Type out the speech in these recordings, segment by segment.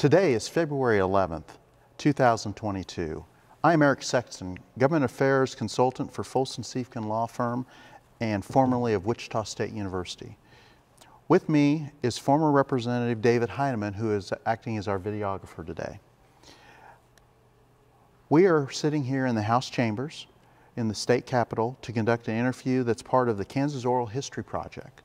Today is February 11th, 2022. I am Eric Sexton, Government Affairs Consultant for Folsom Siefken Law Firm and formerly of Wichita State University. With me is former Representative David Heineman, who is acting as our videographer today. We are sitting here in the House chambers in the state capitol to conduct an interview that's part of the Kansas Oral History Project,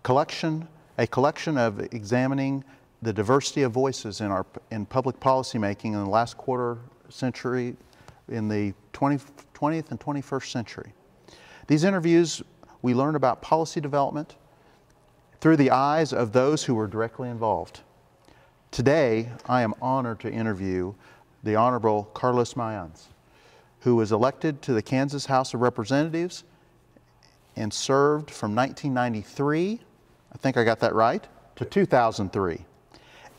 a collection of examining the diversity of voices in public policy making in the last quarter century, in the 20th and 21st century. These interviews, we learn about policy development through the eyes of those who were directly involved. Today, I am honored to interview the Honorable Carlos Mayans, who was elected to the Kansas House of Representatives and served from 1993, I think I got that right, to 2003.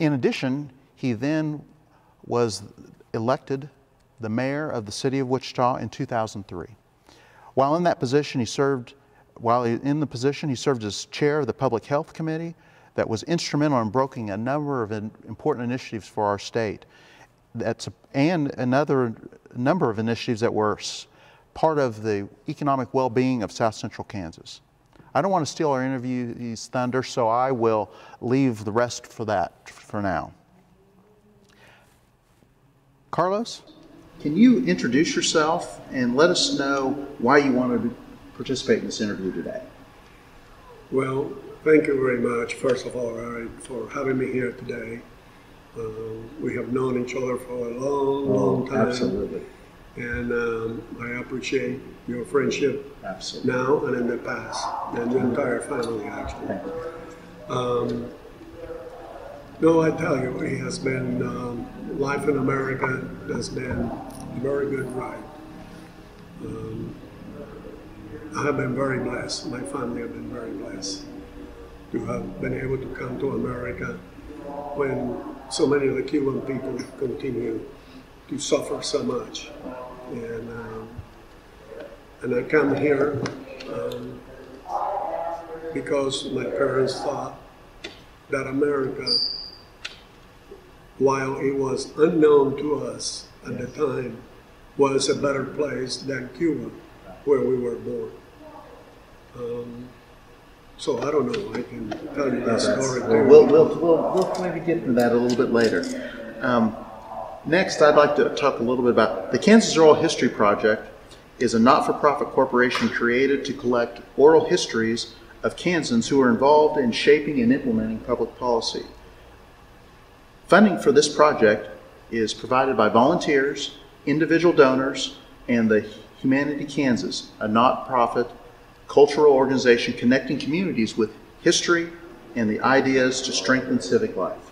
In addition, he then was elected the mayor of the city of Wichita in 2003. While in that position, he served as chair of the Public Health Committee that was instrumental in brokering a number of important initiatives for our state. And another number of initiatives that were part of the economic well-being of South Central Kansas. I don't want to steal our interview's thunder, so I will leave the rest for that for now. Carlos, can you introduce yourself and let us know why you wanted to participate in this interview today? Well, thank you very much, first of all, Eric, for having me here today. We have known each other for a long time. Absolutely. And I appreciate your friendship Absolutely. Now and in the past, and the entire family, actually. No, I tell you, it has been, life in America has been a very good ride. I have been very blessed. My family have been very blessed to have been able to come to America when so many of the Cuban people continue to suffer so much. And I come here because my parents thought that America, while it was unknown to us at the time, was a better place than Cuba, where we were born. So I don't know, I can tell you that story too. We'll maybe get into that a little bit later. Next, I'd like to talk a little bit about the Kansas Oral History Project is a not-for-profit corporation created to collect oral histories of Kansans who are involved in shaping and implementing public policy. Funding for this project is provided by volunteers, individual donors, and the Humanity Kansas, a not-profit cultural organization connecting communities with history and the ideas to strengthen civic life.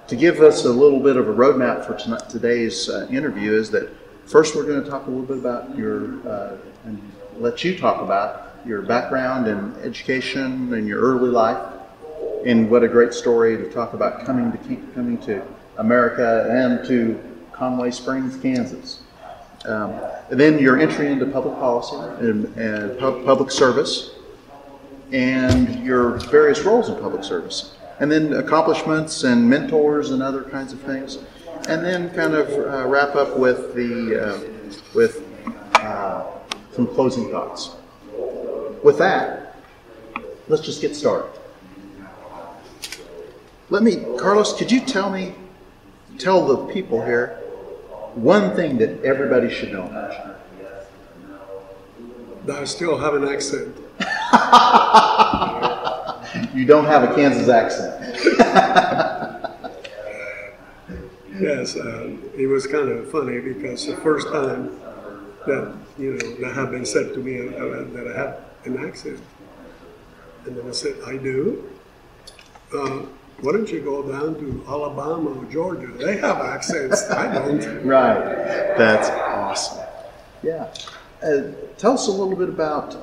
To give us a little bit of a roadmap for today's interview is that first we're going to talk a little bit about and let you talk about your background and education and your early life, and what a great story to talk about coming to America and to Conway Springs, Kansas. And then your entry into public policy and public service and your various roles in public service. And then accomplishments and mentors and other kinds of things. And then kind of wrap up with some closing thoughts. With that, let's just get started. Carlos, could you tell the people here one thing that everybody should know about you? That I still have an accent. You don't have a Kansas accent. Yes, it was kind of funny because the first time that had been said to me that I had an accent, and then I said, I do? Why don't you go down to Alabama or Georgia? They have accents. I don't. Right. That's awesome. Yeah. Tell us a little bit about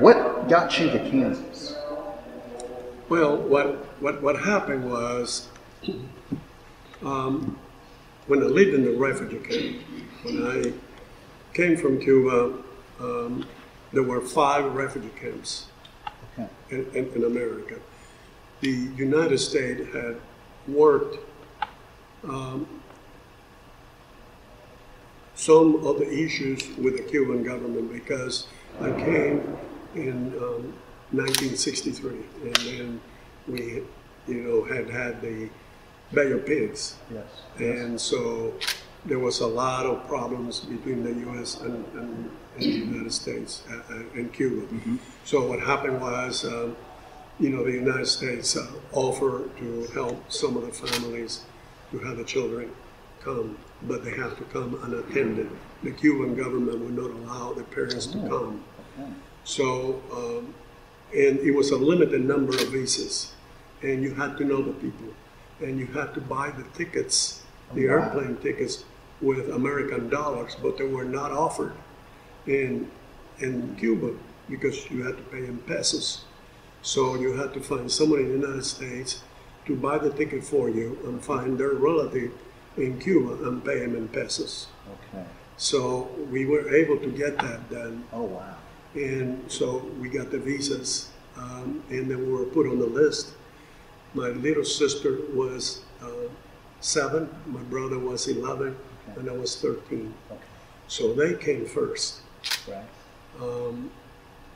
what got you to Kansas. Well, what happened was when I lived in the refugee camp, when I came from Cuba, there were 5 refugee camps in America. The United States had worked some of the issues with the Cuban government, because I came in 1963, and then we, had the Bay of Pigs. Yes. And so there was a lot of problems between the U.S. and the United States and Cuba. Mm-hmm. So what happened was, the United States offered to help some of the families to have the children come, but they have to come unattended. The Cuban government would not allow the parents to come. Okay. So, and it was a limited number of visas, and you had to know the people, and you had to buy the tickets, the airplane tickets, with American dollars, but they were not offered in Cuba because you had to pay in pesos. So you had to find somebody in the United States to buy the ticket for you and find their relative in Cuba and pay them in pesos. Okay. So we were able to get that done. Oh, wow. And so we got the visas, and then we were put on the list. My little sister was 7, my brother was 11, Okay. and I was 13. Okay. So they came first. Right.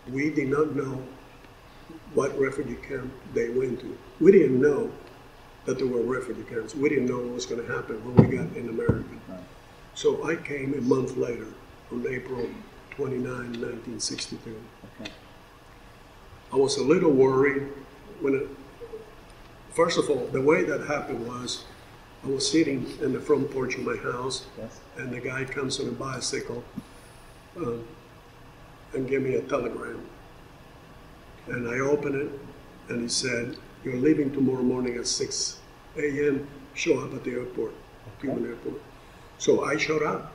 We did not know what refugee camp they went to. We didn't know that there were refugee camps. We didn't know what was going to happen when we got in America. Right. So I came a month later, on April 29, 1962. Okay. I was a little worried first of all, the way that happened was I was sitting in the front porch of my house, Yes. and the guy comes on a bicycle and gave me a telegram. And I opened it, and he said, "You're leaving tomorrow morning at 6 a.m. Show up at the airport, Cuban airport." So I showed up,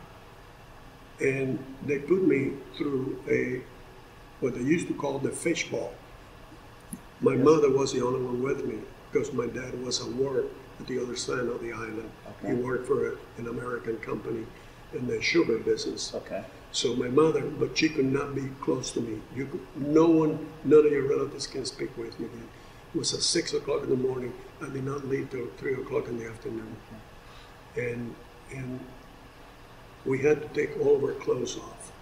and they put me through what they used to call the fishbowl. My mother was the only one with me because my dad was at work at the other side of the island. Okay. He worked for an American company in the sugar business. Okay. So my mother, but she could not be close to me. None of your relatives can speak with you. It was at 6 o'clock in the morning. I did not leave till 3 o'clock in the afternoon. And we had to take all of our clothes off.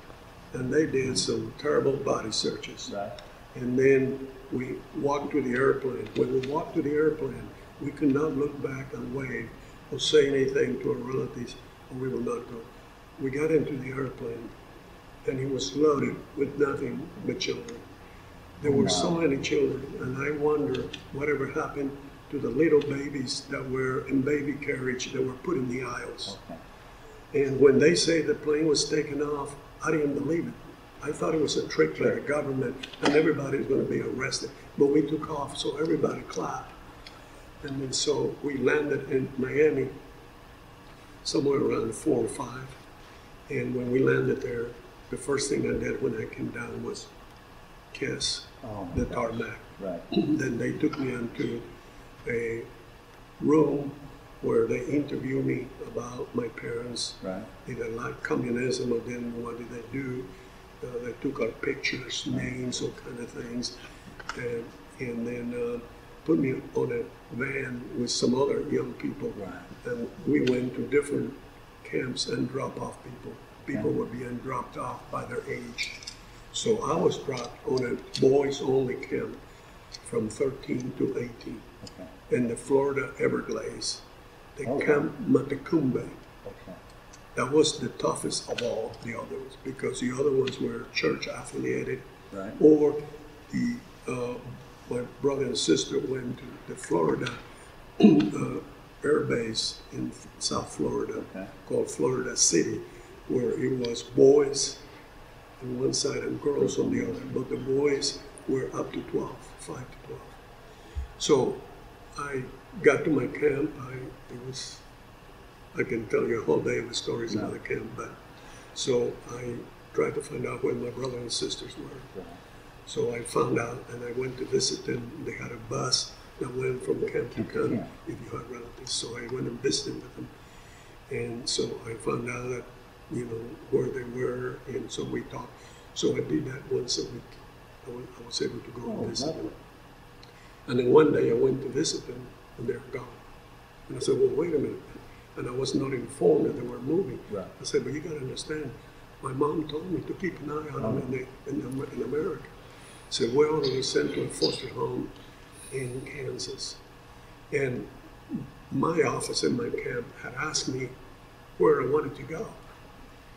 And they did some terrible body searches. Right. And then we walked to the airplane. When we walked to the airplane, we could not look back and wave or say anything to our relatives, or we would not go. We got into the airplane, and it was loaded with nothing but children. There were so many children, and I wonder whatever happened to the little babies that were in baby carriage that were put in the aisles. Okay. And when they say the plane was taken off, I didn't believe it. I thought it was a trick by the government and everybody was going to be arrested. But we took off, so everybody clapped. And then so we landed in Miami somewhere around 4 or 5. And when we landed there, the first thing I did when I came down was kiss the tarmac. Right. Then they took me into a room where they interviewed me about my parents. Right. They didn't like communism, or then what did they do? They took our pictures, names, all kind of things, and then put me on a van with some other young people. Right. And we went to different camps and drop off people. People were being dropped off by their age. So I was dropped on a boys only camp from 13 to 18 in the Florida Everglades, the Camp Matecumbe. Okay. That was the toughest of all the others, because the other ones were church affiliated, Right. or my brother and sister went to the Florida air base in South Florida called Florida City, where it was boys on one side and girls on the other, but the boys were up to 12, 5 to 12. So I got to my camp. I can tell you a whole day of stories about the camp, but so I tried to find out where my brother and sisters were. So I found out, and I went to visit them. They had a bus that went from camp to camp if you had relatives. So I went and visited with them, and so I found out that where they were, and so we talked. So I did that once a week. I was able to go and visit them. And then one day I went to visit them, and they're gone. And I said, well, wait a minute. And I was not informed that they were moving. Right. I said, but you got to understand, my mom told me to keep an eye on them in America. I said, well, they were sent to a foster home in Kansas. And my office in my camp had asked me where I wanted to go.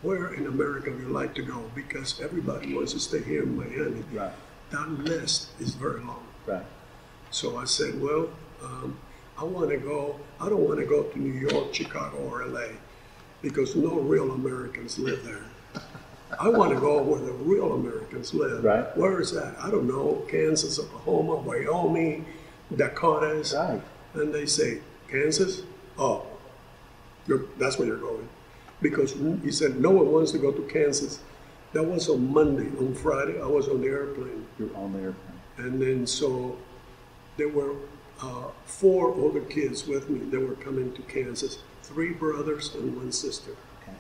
Where in America would you like to go? Because everybody wants to stay here in Miami. Right. That list is very long. Right. So I said, well, I don't want to go to New York, Chicago, or LA, because no real Americans live there. I want to go where the real Americans live. Right. Where is that? I don't know, Kansas, Oklahoma, Wyoming, Dakotas. Right. And they say, Kansas? Oh, that's where you're going. Because he said, no one wants to go to Kansas. That was on Monday. On Friday, I was on the airplane. You're on the airplane. And then so there were 4 older kids with me that were coming to Kansas. 3 brothers and 1 sister. Okay.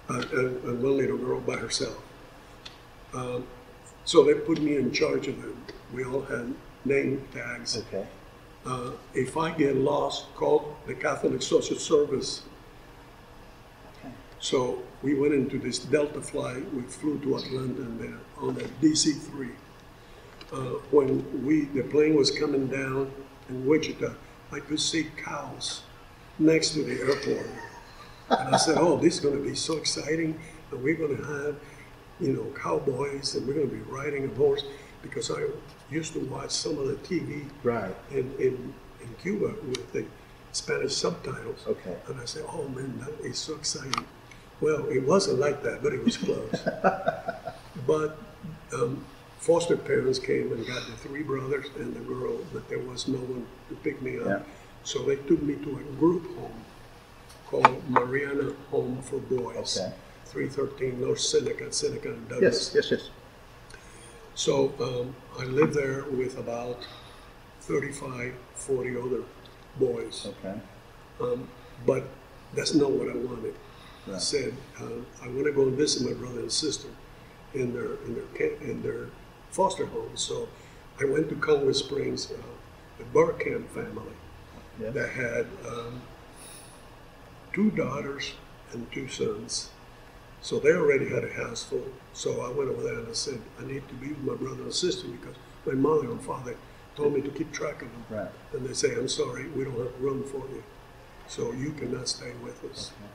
And 1 little girl by herself. So they put me in charge of them. We all had name tags. Okay. If I get lost, call the Catholic Social Service. Okay. So we went into this Delta flight. We flew to Atlanta and then on the DC-3. When the plane was coming down in Wichita, I could see cows next to the airport. And I said, oh, this is going to be so exciting. And we're going to have, cowboys, and we're going to be riding a horse. Because I used to watch some of the TV in Cuba with the Spanish subtitles. Okay. And I said, oh man, that is so exciting. Well, it wasn't like that, but it was close. But foster parents came and got the 3 brothers and the girl, but there was no one to pick me up. Yeah. So they took me to a group home called Mariana Home for Boys. Okay. 313 North Seneca and Douglas. Yes. So I lived there with about 35, 40 other boys. Okay. But that's not what I wanted. Right. I said, I want to go and visit my brother and sister in their foster home. So I went to Congress Springs, the Burkamp family that had 2 daughters and 2 sons. So they already had a house full. So I went over there and I said, I need to be with my brother and sister because my mother and father told me to keep track of them. Right. And they say, I'm sorry, we don't have room for you. So you cannot stay with us. Okay.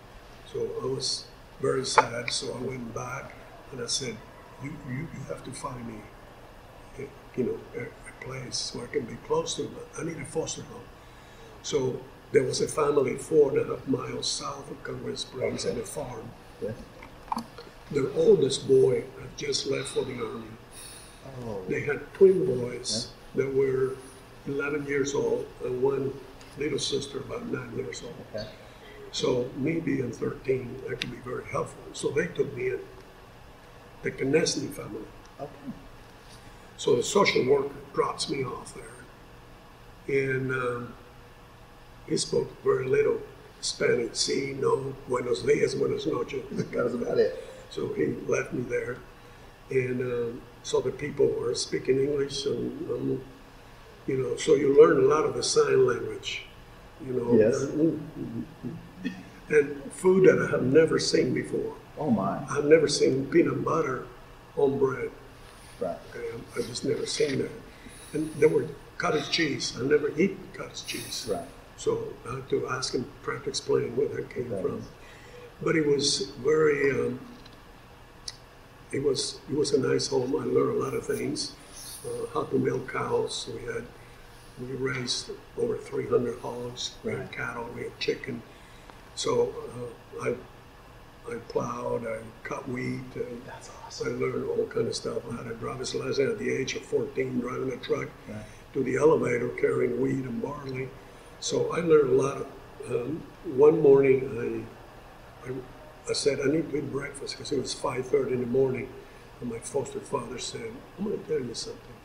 So I was very sad. So I went back and I said, you have to find me, a place where I can be close to them. I need a foster home. So there was a family 4.5 miles south of Congress Springs at a farm. Yeah. Their oldest boy had just left for the army. Oh. They had twin boys that were 11 years old and 1 little sister about 9 years old. Okay. So me being 13, I could be very helpful. So they took me in. The Tenacity family. Okay. So the social worker drops me off there. And he spoke very little Spanish. Sí, no, buenos días, buenas noches. That was about it. So he left me there. And so the people were speaking English. And, so you learn a lot of the sign language. Yes. And food that I have never seen before. Oh my! I've never seen peanut butter on bread. Right. Okay, I've just never seen that. And there were cottage cheese. I never eat cottage cheese. Right. So I had to ask him, try to explain where that came from. But it was very. It was a nice home. I learned a lot of things. How to milk cows. We raised over 300 hogs. We had cattle. We had chicken. So I plowed, I cut wheat. That's awesome. I learned all kind of stuff. I had a driver's license at the age of 14, driving a truck to the elevator, carrying wheat and barley. So I learned a lot. One morning, I said, I need to eat breakfast because it was 5:30 in the morning. And my foster father said, I'm going to tell you something.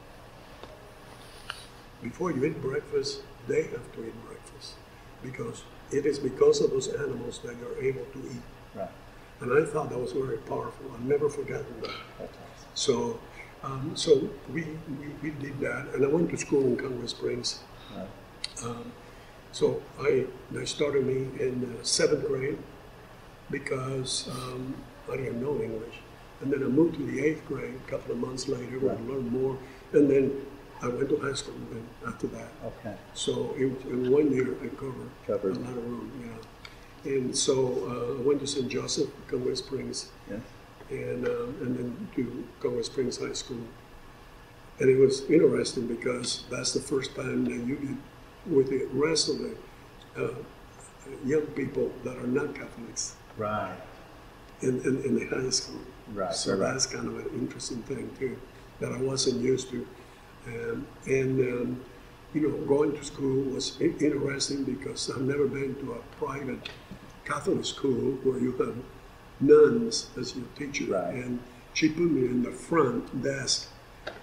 Before you eat breakfast, they have to eat breakfast because it is because of those animals that you're able to eat. Right. And I thought that was very powerful. I've never forgotten that. That's awesome. So we did that, and I went to school in Congress Springs. Right. So they started me in seventh grade because I didn't know English. And then I moved to the eighth grade a couple of months later where I learned more. And then I went to high school then after that. Okay. So in 1 year I covered a lot of room, yeah. And so I went to St. Joseph, Conway Springs, Yes. and then to Conway Springs High School. And it was interesting because that's the first time that you get with the rest of the young people that are not Catholics. Right. In the high school. Right. So that's kind of an interesting thing too, that I wasn't used to. You know, going to school was interesting because I've never been to a private Catholic school where you have nuns as your teacher. Right. And she put me in the front desk,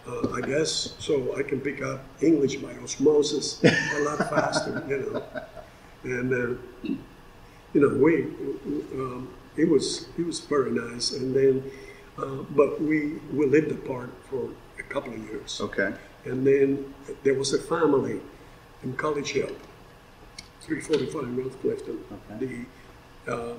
I guess, so I can pick up English by osmosis a lot faster, you know. And, you know, it was very nice. And then, but we lived apart for a couple of years. Okay. And then there was a family in College Hill, 345 North Clifton. Okay. The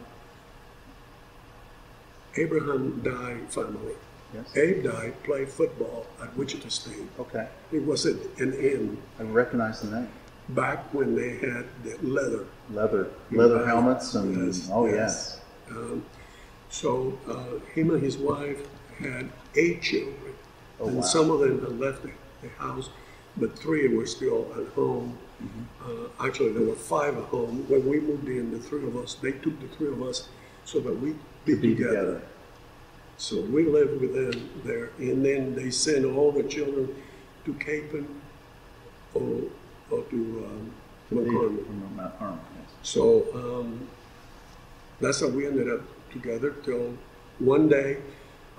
Abraham Dye family. Yes. Abe Dye played football at Wichita State. Okay. It was an inn I recognize the name. back when they had the leather. Leather helmets and Yes, oh yes. yes. So him and his wife had 8 children. Oh, And wow. some of them had left the house, but 3 were still at home. Mm-hmm. Actually, there were 5 at home. When we moved in, the 3 of us, they took the 3 of us so that we'd be together. So we lived with them there, and then they sent all the children to Capon or to McCormick. From Mount Carmel, yes. So that's how we ended up together till one day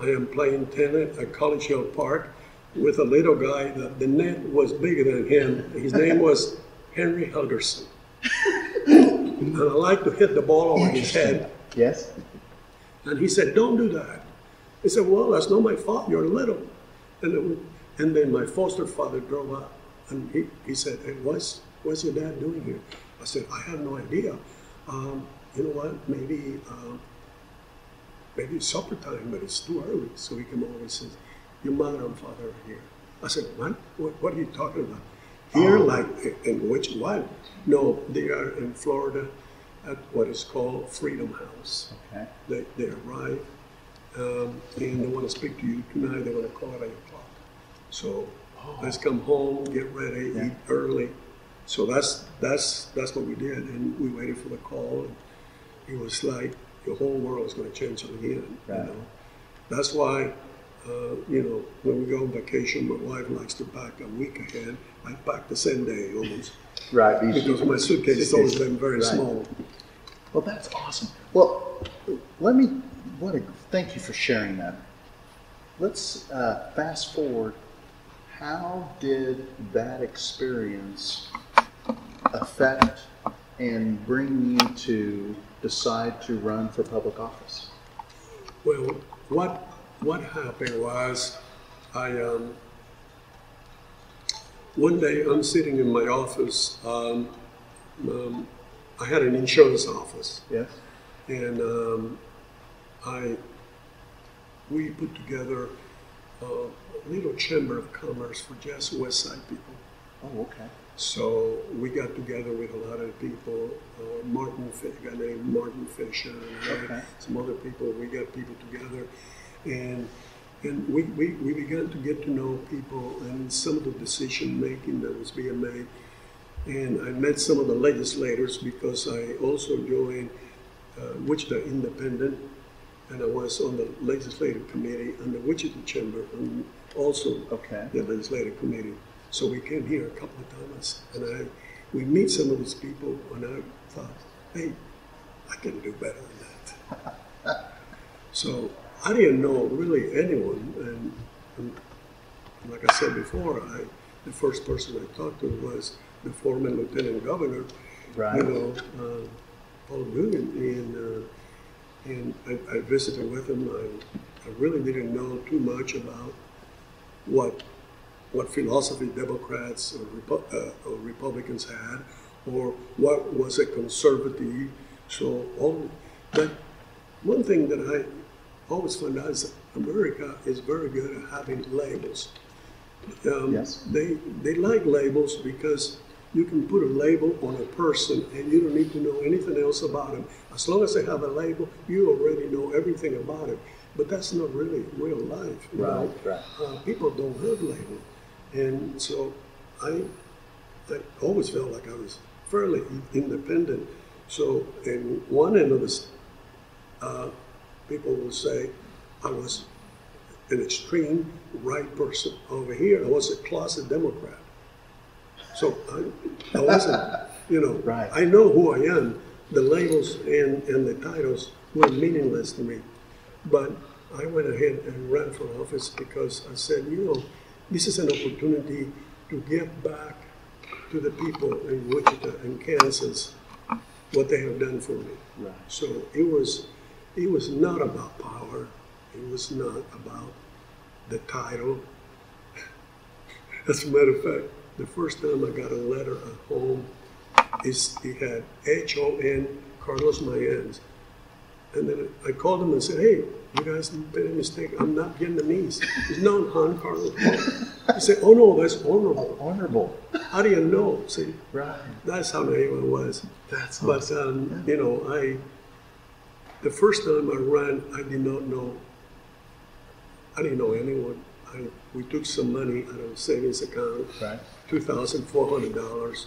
I am playing tennis at College Hill Park with a little guy that the net was bigger than him. His name was Henry Helgerson. And I like to hit the ball over his head. Yes. And he said, "Don't do that." I said, "Well, that's not my fault. You're little." And then my foster father drove up, and he said, "Hey, what's your dad doing here?" I said, "I have no idea. You know what? Maybe it's supper time, but it's too early." So he came over and says, "Your mother and father are here." I said, What are you talking about? Here, like in which what? No, they are in Florida at what is called Freedom House. Okay. They arrive, and they want to speak to you tonight. They want to call at 8 o'clock. So let's come home, get ready, eat early. So that's what we did, and we waited for the call. And it was like the whole world is going to change again. Right. You know, that's why. You know, when we go on vacation, my wife likes to pack a week ahead. I pack the same day almost. Right. Because my suitcase has always been very small. Well, that's awesome. Well, thank you for sharing that. Let's fast forward. How did that experience affect and bring you to decide to run for public office? Well, what happened was one day I'm sitting in my office. I had an insurance office. Yes. And we put together a little chamber of commerce for just West Side people. Oh, okay. So we got together with a lot of people, a guy named Martin Fisher, and some other people. We got people together, and we began to get to know people and some of the decision making that was being made. And I met some of the legislators because I also joined Wichita Independent, and I was on the legislative committee and the Wichita Chamber, and also the legislative committee. So we came here a couple of times, and we meet some of these people, and I thought, hey, I can do better than that. So I didn't know really anyone, and like I said before, the first person I talked to was the former lieutenant governor, right. You know, Paul Dugan, and I visited with him. I really didn't know too much about what philosophy Democrats or Republicans had, or what was a conservative. So but one thing that I always find out is America is very good at having labels. Yes. They like labels because you can put a label on a person and you don't need to know anything else about them. As long as they have a label, you already know everything about it. But that's not really real life. You know? Right. People don't have labels. And so I always felt like I was fairly independent. So in one end of this, people will say I was an extreme right person. Over here, I was a closet Democrat. So I wasn't, you know, Right. I know who I am. The labels and the titles were meaningless to me. But I went ahead and ran for office because I said, you know, this is an opportunity to give back to the people in Wichita and Kansas what they have done for me. Right. So it was not about power. It was not about the title. As a matter of fact, the first time I got a letter at home, it had H-O-N, Carlos Mayans. And then I called him and said, hey, you guys made a mistake. I'm not Vietnamese. It's not Han Carlos. He said, oh no, that's honorable. Honorable. How do you know? See, Right. that's how naive I was. That's But, awesome. you know, the first time I ran, I didn't know anyone. We took some money out of a savings account, Right. $2,400.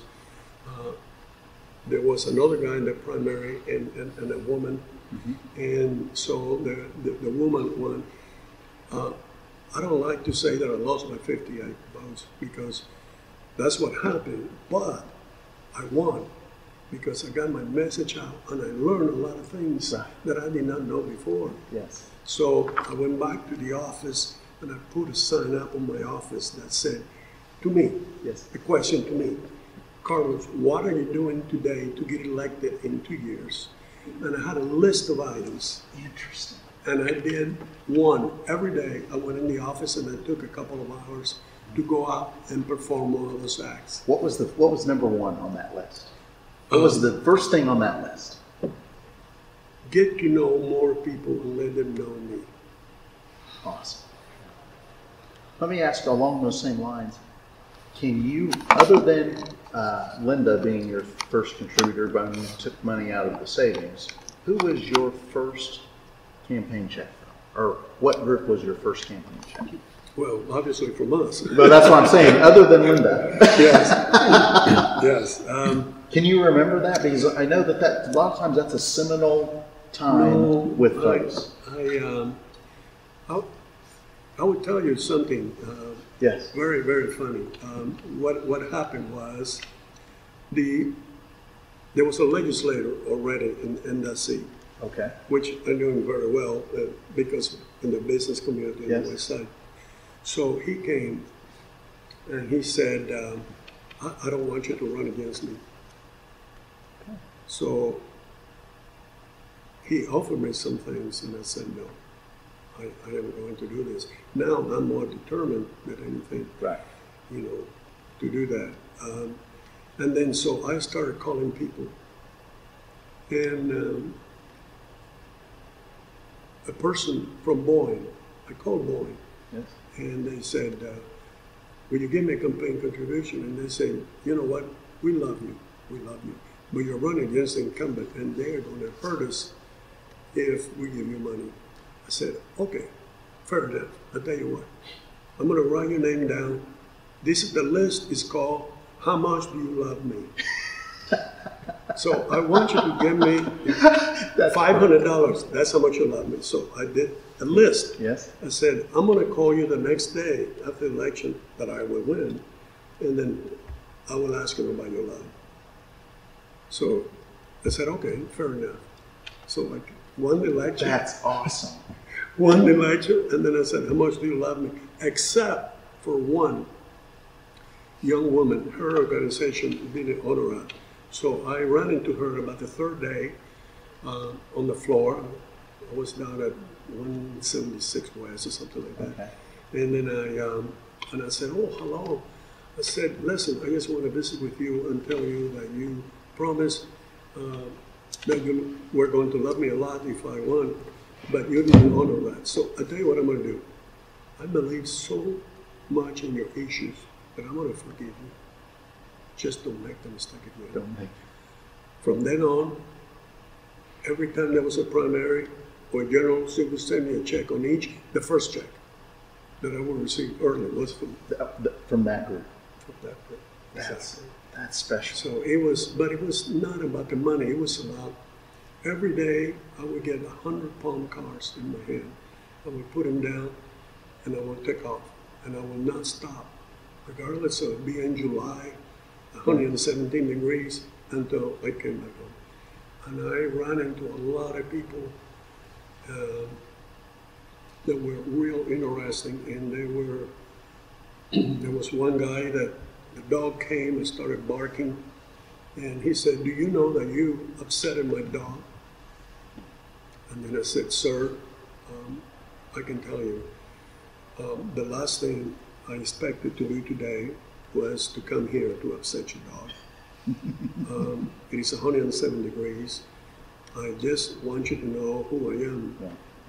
There was another guy in the primary and a woman. Mm-hmm. And so the woman won. I don't like to say that I lost my 58 votes because that's what happened, but I won because I got my message out and I learned a lot of things Right. that I did not know before. Yes. So I went back to the office and I put a sign up on my office that said, to me, Yes. a question to me, Carlos, what are you doing today to get elected in 2 years? And I had a list of items. Interesting. And I did one every day. I went in the office and I took a couple of hours to go out and perform one of those acts. What was number one on that list? What was the first thing on that list? Get to know more people and let them know me. Awesome. Let me ask you along those same lines. Can you, other than Linda being your first contributor when you took money out of the savings, who was your first campaign check from? Or what group was your first campaign check? Well, obviously from us. But that's what I'm saying, other than Linda. Yes. Yes. Can you remember that? Because I know that a lot of times that's a seminal time with folks. I would tell you something Yes. very, very funny. What happened was there was a legislator already in that seat, Okay. which I knew him very well because in the business community on Yes. the West Side. So he came and he said, I don't want you to run against me. Okay. So he offered me some things and I said, no, I am going to do this. Now I'm more determined than anything, Right. you know, to do that. And then so I started calling people. And a person from Boeing, I called Boeing, Yes. and they said, will you give me a campaign contribution? And they said, you know what, we love you, but you're running against the incumbent and they're going to hurt us if we give you money. I said, okay, fair enough. I'll tell you what, I'm going to write your name down. The list is called, How Much Do You Love Me? So I want you to give me $500. That's how much you love me. So I did a list. Yes. I said, I'm going to call you the next day after the election that I will win, and then I will ask you about your love. So I said, okay, fair enough. So I won the election. That's awesome. Won the election, and then I said, how much do you love me? Except for one young woman, her organization, Vini Honora. So I ran into her about the third day on the floor. I was down at 176 West or something like that. Okay. And then I said, oh, hello. I said, listen, I just want to visit with you and tell you that you promised that you were going to love me a lot if I won, but you didn't honor that. So I tell you what I'm going to do. I believe so much in your issues that I'm going to forgive you. Just don't make the mistake again. Don't make. From then on, every time there was a primary or general, she would send me a check on each. The first check that I would receive early was from that group. From that group. That's special. So it was, but it was not about the money. It was about every day I would get 100 palm cards in my hand. I would put them down and I would take off and I would not stop, regardless of being July, 117 degrees until I came back home. And I ran into a lot of people that were real interesting, and they were, there was one guy that the dog came and started barking, and he said, do you know that you upset my dog? And then I said, sir, I can tell you, the last thing I expected to do today was to come here to upset your dog. It is 107 degrees. I just want you to know who I am,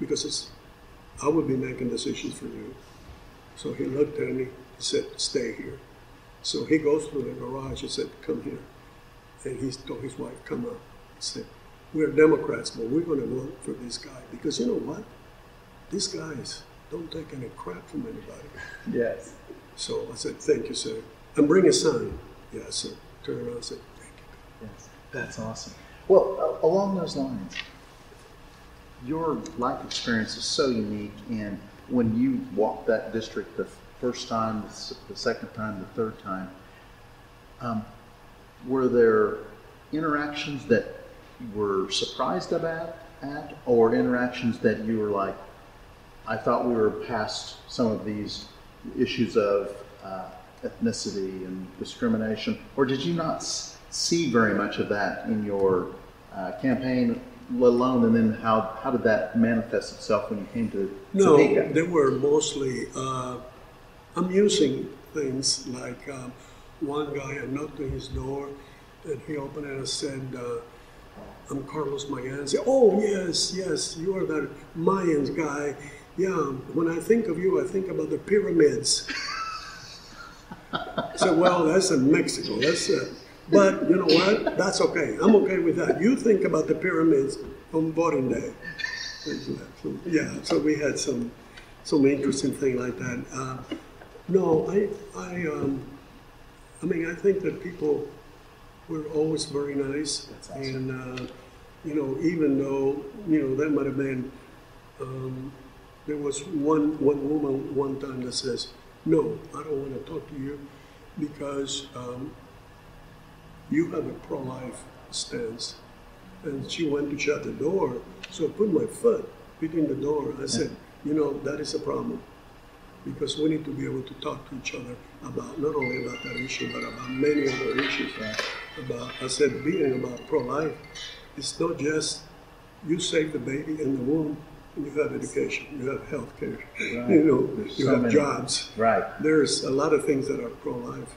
because I will be making decisions for you. So he looked at me, he said, stay here. So he goes to the garage and said, come here. And he told his wife, come up. He said, we're Democrats, but we're going to vote for this guy. Because you know what? These guys don't take any crap from anybody. Yes. So I said, thank you, sir. And bring a sign. Yes, sir. Turn around and said, thank you. Yes, that's awesome. Well, along those lines, your life experience is so unique, and when you walked that district the first time, the second time, the third time, were there interactions that you were surprised at, or interactions that you were like, I thought we were past some of these issues of ethnicity and discrimination, or did you not see very much of that in your campaign, let alone, and then how did that manifest itself when you came to Topeka? No, they were mostly amusing things, like one guy, I knocked on his door, and he opened it and said, I'm Carlos Mayans. Oh, yes, you are that Mayans guy. Yeah, when I think of you, I think about the pyramids. I said, well, that's in Mexico. But you know what? That's okay. I'm okay with that. You think about the pyramids on voting day. Yeah, so we had some interesting thing like that. No, I mean, I think that people were always very nice. That's awesome. And, you know, even though, you know, that might have been, there was one woman one time that says, no, I don't want to talk to you because you have a pro-life stance. And she went to shut the door, so I put my foot between the door. I said, you know, that is a problem, because we need to be able to talk to each other about, not only about that issue, but about many other issues. About, I said, being about pro-life, it's not just you save the baby in the womb, and you have education, you have health care, right. You know, There's you so have many. jobs. Right. There's a lot of things that are pro-life.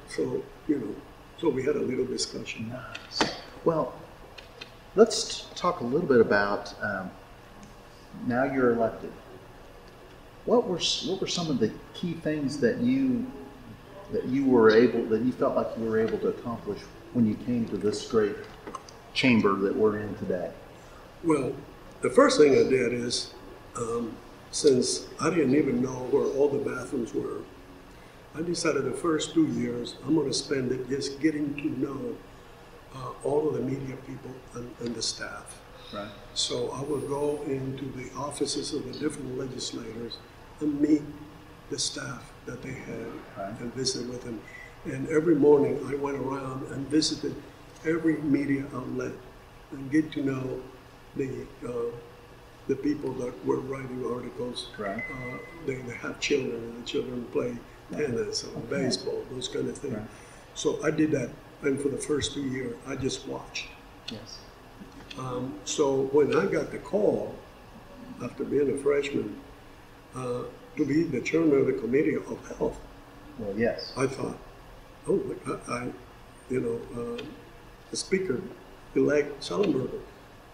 So, you know, so we had a little discussion. Nice. Well, let's talk a little bit about, now you're elected. What were some of the key things that you felt like you were able to accomplish when you came to this great chamber that we're in today? Well, the first thing I did is, since I didn't even know where all the bathrooms were, I decided the first 2 years I'm going to spend it just getting to know all of the media people and the staff. Right. So I would go into the offices of the different legislators and meet the staff that they had, right, and visit with them. And every morning I went around and visited every media outlet and get to know the people that were writing articles. Right. They have children, and the children play tennis or baseball, those kind of things. Right. So I did that, and for the first 2 years, I just watched. Yes. So when I got the call, after being a freshman, to be the chairman of the Committee of Health, Well, yes. I thought, oh, the speaker-elect Schallenberger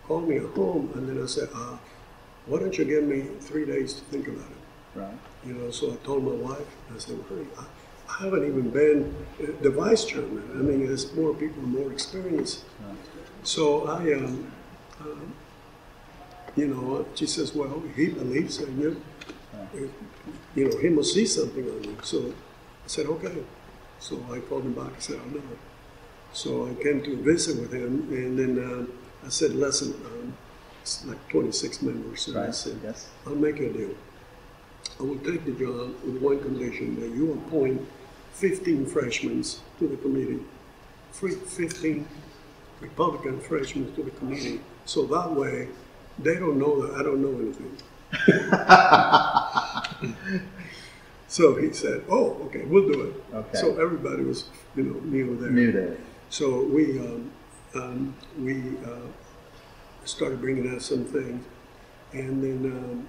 called me at home, and then I said, why don't you give me 3 days to think about it? Right. So I told my wife, I said, well, honey, I haven't even been the vice chairman. I mean, there's more people, more experience. Right. So she says, well, he believes in you. Right. He must see something on you. So I said, okay. So I called him back and said, I'll know it. So I came to visit with him, and then I said, listen, it's like 26 members. So Right. I said, Yes. I'll make you a deal. I will take the job with one condition, that you appoint 15 freshmen to the committee, 15 Republican freshmen to the committee, so that way they don't know that I don't know anything. So he said, oh, okay, we'll do it. Okay. So everybody was, knew there. Knew that. So we started bringing out some things, and then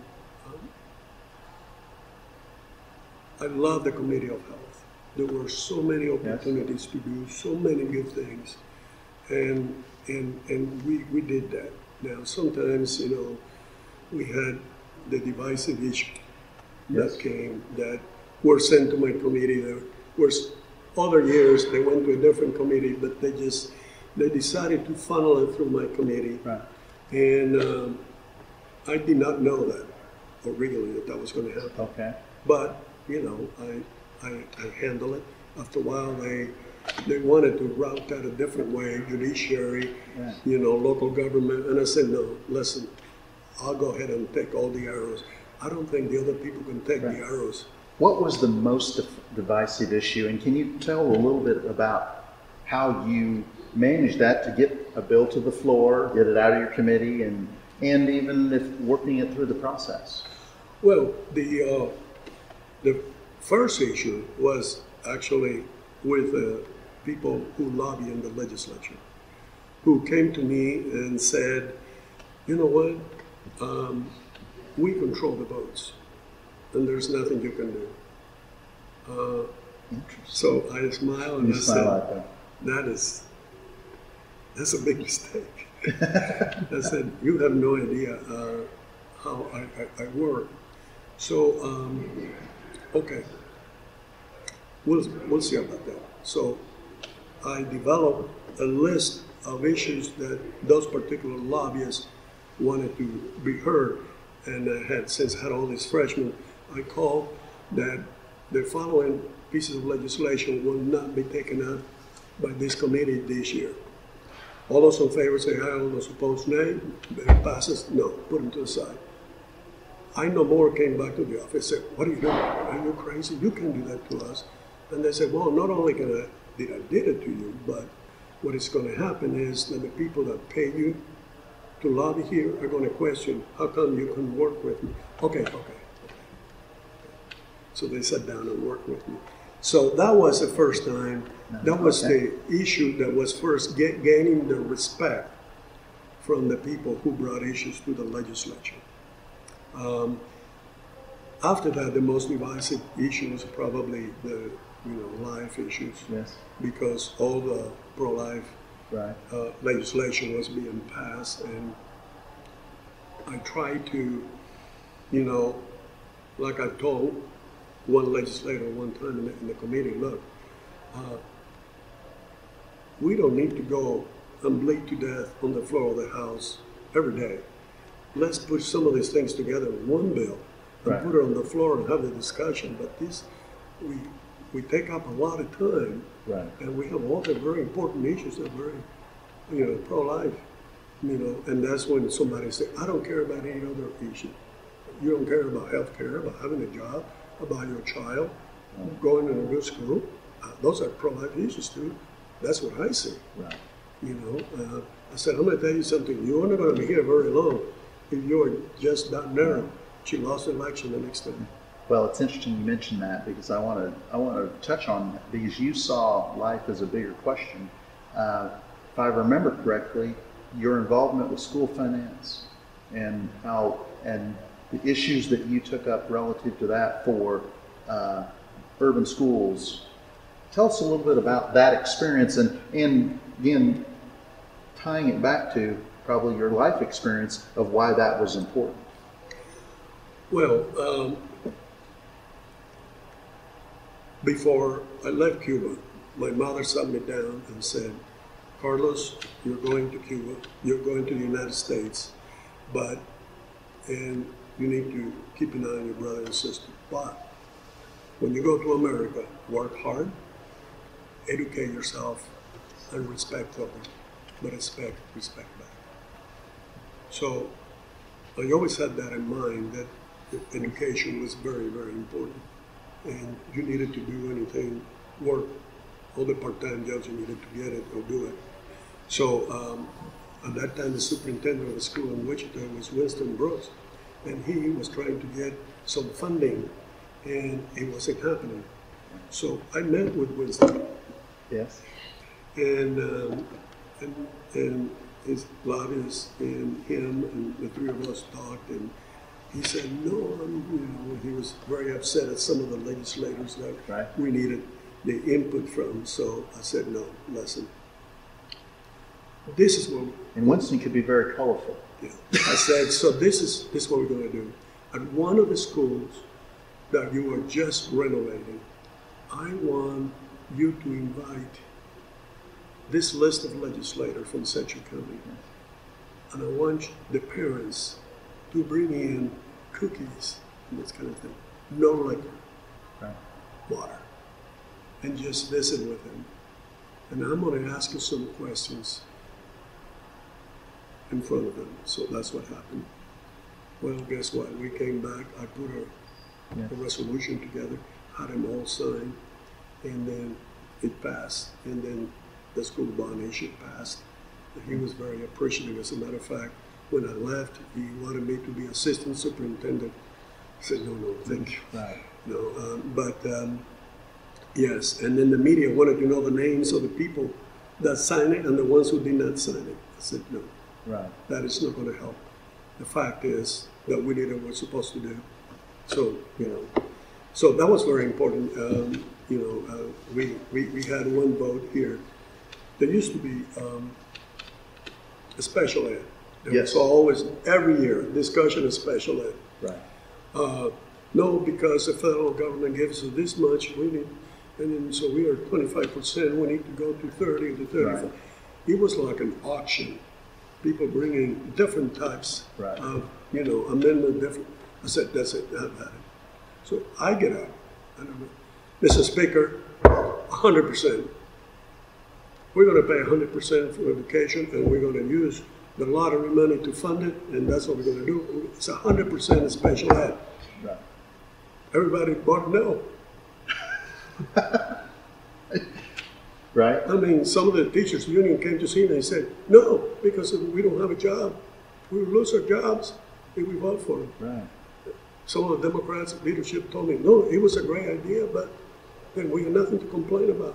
I love the Committee of Health. There were so many opportunities to do so many good things, and we did that. Now sometimes we had the divisive issue that came that were sent to my committee. There were other years they went to a different committee, but they decided to funnel it through my committee. Right. And I did not know that, or really that was going to happen. Okay. But I handle it. After a while, they wanted to route that a different way, judiciary, local government, and I said, no, listen, I'll go ahead and take all the arrows. I don't think the other people can take the arrows. What was the most divisive issue, and can you tell a little bit about how you managed that to get a bill to the floor, get it out of your committee, and even if working it through the process? Well, the first issue was actually with people who lobby in the legislature, who came to me and said, you know what, we control the votes, and there's nothing you can do. So I smiled and I said, that's a big mistake. I said, you have no idea how I work. So, okay, we'll see about that. So I developed a list of issues that those particular lobbyists wanted to be heard. And since I had all these freshmen, I called that the following pieces of legislation will not be taken up by this committee this year. All those in favor say aye, all those opposed nay. If it passes, no, put them to the side. I no more came back to the office and said, what are you doing? Are you crazy? You can't do that to us. And they said, well, not only did I did it to you, but what is going to happen is that the people that pay you to lobby here are going to question, how come you couldn't work with me? Okay. So they sat down and worked with me. So that was the first time, that was the issue that was first gaining the respect from the people who brought issues to the legislature. After that, the most divisive issue was probably the life issues, because all the pro-life legislation was being passed, and I tried to, like I told one legislator one time in the committee, look, we don't need to go and bleed to death on the floor of the House every day. Let's put some of these things together in one bill and put it on the floor and have the discussion. But this, we take up a lot of time, and we have all the very important issues that are very, pro-life, and that's when somebody says, I don't care about any other issue. You don't care about health care, about having a job, about your child, going to a good school. Those are pro-life issues too. That's what I see. I said, I'm going to tell you something. You're not going to be here very long if you're just that narrow. She lost the election the next time. Well, it's interesting you mentioned that, because I want to touch on that, because you saw life as a bigger question. If I remember correctly, your involvement with school finance and the issues that you took up relative to that for urban schools tell us a little bit about that experience and again, tying it back to probably your life experience of why that was important. Well, before I left Cuba, my mother sat me down and said, Carlos, you're going to Cuba, you're going to the United States, and you need to keep an eye on your brother and sister. But when you go to America, work hard, educate yourself, and respect others, but respect back. So I always had that in mind, that education was very, very important. And you needed to do anything, work, all the part-time jobs, you needed to get it or do it. So at that time, the superintendent of the school in Wichita was Winston Brooks, and he was trying to get some funding, and it wasn't happening. So I met with Winston. Yes. And his lobbyists and him and the three of us talked, and he said, no, he was very upset at some of the legislators that we needed the input from. So I said, no, listen, this is what. And Winston could be very colorful. Yeah. I said, so this is what we're going to do. At one of the schools that you are just renovating, I want you to invite this list of legislators from Sexton County, and I want the parents to bring in cookies and this kind of thing. No liquor, water, and just visit with them. And I'm going to ask you some questions in front of them. So that's what happened. Well, guess what? We came back. I put a resolution together, had them all sign, and then it passed. And then the school bond issue passed. And he was very appreciative. As a matter of fact, when I left, he wanted me to be assistant superintendent. I said, no, thank you. Right. No, yes, and then the media wanted to know the names of the people that signed it and the ones who did not sign it. I said, no, that is not going to help. The fact is that we did what we're supposed to do. So, so that was very important. We had one vote here. There used to be a special ed. There was always, every year, discussion of special ed. Right. No, because the federal government gave us this much, we need, and then so we are 25%, we need to go to 30 to 35. Right. It was like an auction. People bringing different types of, amendment, different. I said, that's it, I've had it. So I get up, Mr. Speaker, 100%. We're going to pay 100% for education, and we're going to use the lottery money to fund it, and that's what we're going to do. It's 100% special ed. Right. Everybody bought no. Right. I mean, some of the teachers' union came to see me and said, no, because we don't have a job. We will lose our jobs if we vote for them. Right. Some of the Democrats leadership told me, no, it was a great idea, but then we had nothing to complain about.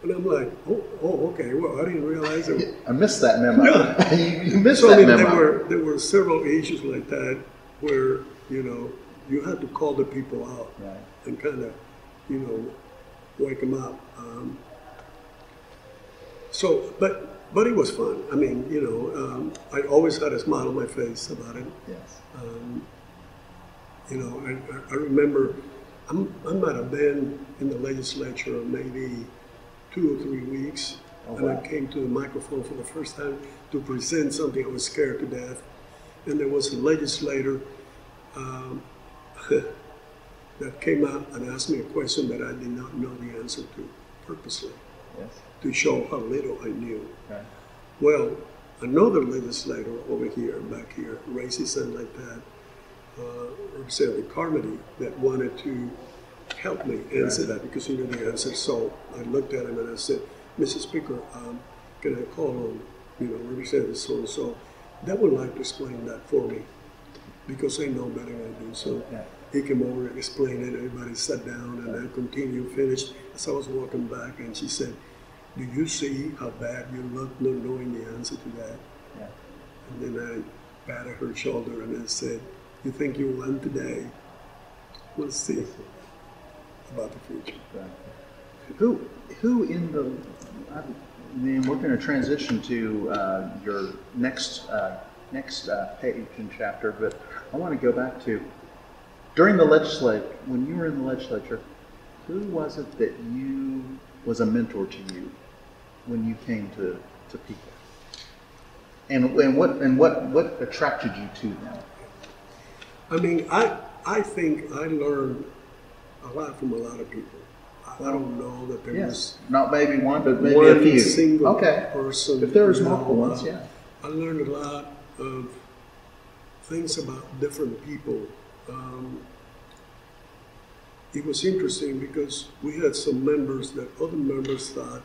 And I'm like, oh, okay. Well, I didn't realize it. I missed that memo. Yeah. You missed that memo. There were several issues like that where, you had to call the people out and kind of, wake them up. But it was fun. I mean, I always had a smile on my face about it. Yes. I remember I might have been in the legislature maybe 2 or 3 weeks, and I came to the microphone for the first time to present something. I was scared to death, and there was a legislator that came out and asked me a question that I did not know the answer to, purposely, to show how little I knew. Okay. Well, another legislator back here, raised his hand like that, Representative Carmody, that wanted to help me answer that because he knew the answer. So I looked at him and I said, Mr. Speaker, can I call on, Representative so-and-so that would like to explain that for me because they know better than I do. So he came over and explained it. Everybody sat down and I continued, finished. As I was walking back and she said, do you see how bad you look not knowing the answer to that? Yeah. And then I patted her shoulder and I said, you think you won today? We'll see about the future. Right. Who in the, I mean, we're going to transition to your next page and chapter, but I want to go back to, during the legislature, when you were in the legislature, who was it that was a mentor to you when you came to people? And what attracted you to them? I mean, I think I learned a lot from a lot of people. I don't know that there was not maybe one, but maybe one a few. Single okay. person. If there was multiple ones, yeah. I learned a lot of things about different people. It was interesting because we had some members that other members thought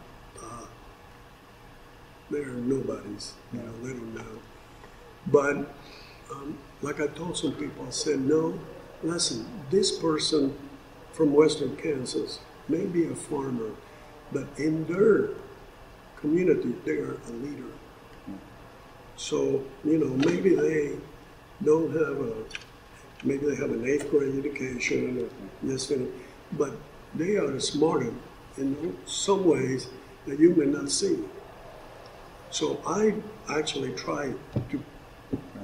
they're nobodies, they don't know. But like I told some people, I said, no, listen, this person from Western Kansas may be a farmer, but in their community, they are a leader. So, maybe they don't have maybe they have an 8th grade education or this thing, but they are smarter in some ways that you may not see. So I actually try to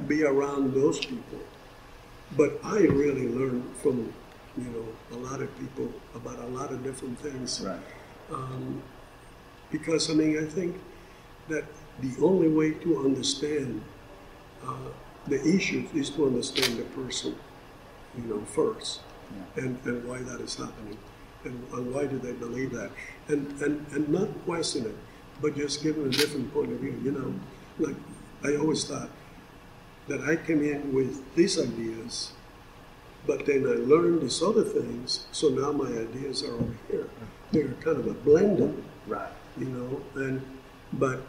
be around those people, but I really learned from a lot of people about a lot of different things. Right. Because I think that the only way to understand the issues is to understand the person, first, and why that is happening, and why do they believe that, and not question it, but just give them a different point of view. Like I always thought that I came in with these ideas, but then I learned these other things, so now my ideas are over here. They're kind of a blended, right? But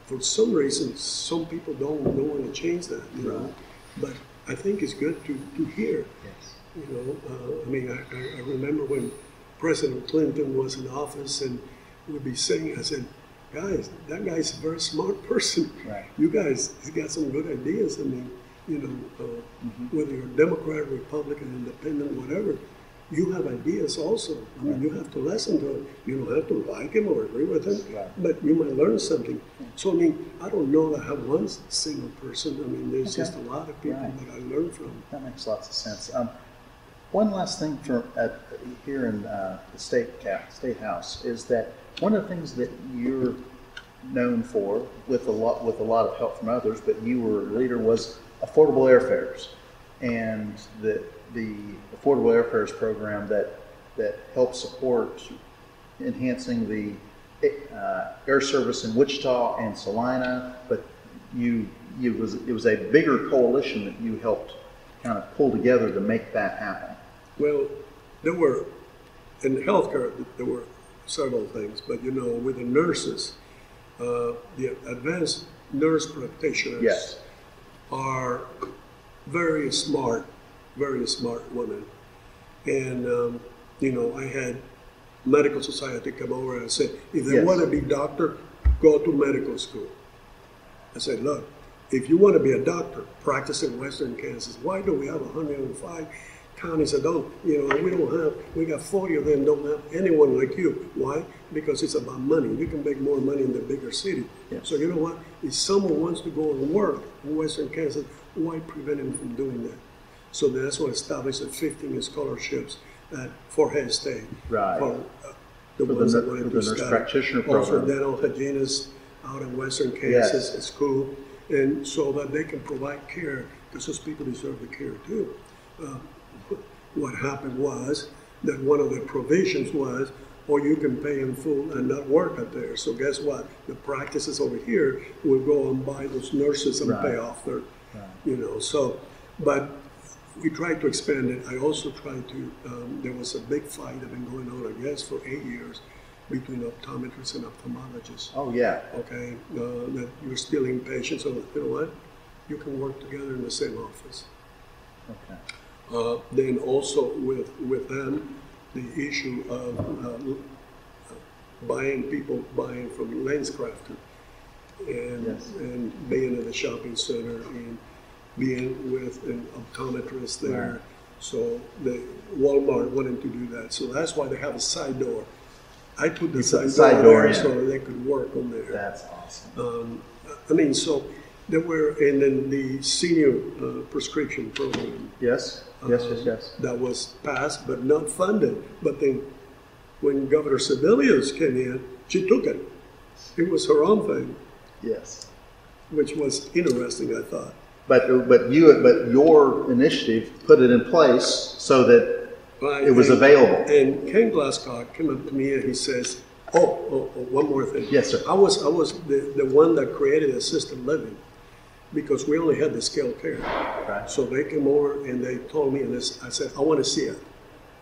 for some reason, some people don't want to change that, right. But I think it's good to hear. Yes. I remember when President Clinton was in office and we'd be saying, I said, guys, that guy's a very smart person. Right. You guys, he's got some good ideas. Whether you're Democrat, Republican, Independent, whatever, you have ideas also. You have to listen to him. You don't have to like him or agree with him, right. but you might learn something. So, I don't know that I have one single person. There's just a lot of people that I learn from. That makes lots of sense. One last thing here in the State House is that one of the things that you're known for, with a lot of help from others, but you were a leader, was affordable airfares, and the affordable airfares program that helps support enhancing the air service in Wichita and Salina. But it was a bigger coalition that you helped kind of pull together to make that happen. Well, there were, in healthcare, there were several things, but with the nurses, the advanced nurse practitioners are very smart women. And, I had medical society come over and said, if they want to be doctor, go to medical school. I said, look, if you want to be a doctor, practice in Western Kansas. Why do we have 105 counties that don't? We got 40 of them don't have anyone like you. Why? Because it's about money. You can make more money in the bigger city. Yes. So you know what? If someone wants to go and work in Western Kansas, why prevent him from doing that? So that's what established 15 scholarships for Head State. Right. For the ones that wanted to nurse study. practitioner Also, program. dental hygienist out in Western Kansas is cool. And so that they can provide care, because those people deserve the care too. What happened was that one of the provisions was, or you can pay in full and not work out there. So guess what? The practices over here will go and buy those nurses and pay off their, So, but we tried to expand it. I also tried to, there was a big fight that had been going on, I guess, for 8 years between optometrists and ophthalmologists. Oh, yeah. Okay, that you're stealing patients. So, you know what? You can work together in the same office. Okay. Then also with them, the issue of people buying from LensCrafter and being at the shopping center and being with an optometrist there. Right. So the Walmart wanted to do that. So that's why they have a side door I put the You put side door in. so they could work on there. That's awesome. I mean, so there were, and then the senior prescription program. Yes. That was passed but not funded. But then when Governor Sebelius came in, she took it. It was her own thing, Yes. which was interesting, I thought. But your initiative put it in place so that Right. it was available. And Ken Glasscock came up to me and he says, one more thing. Yes, sir. I was the one that created assisted living because we only had the skilled care. Right. So they came over and they told me, and I said, I want to see it.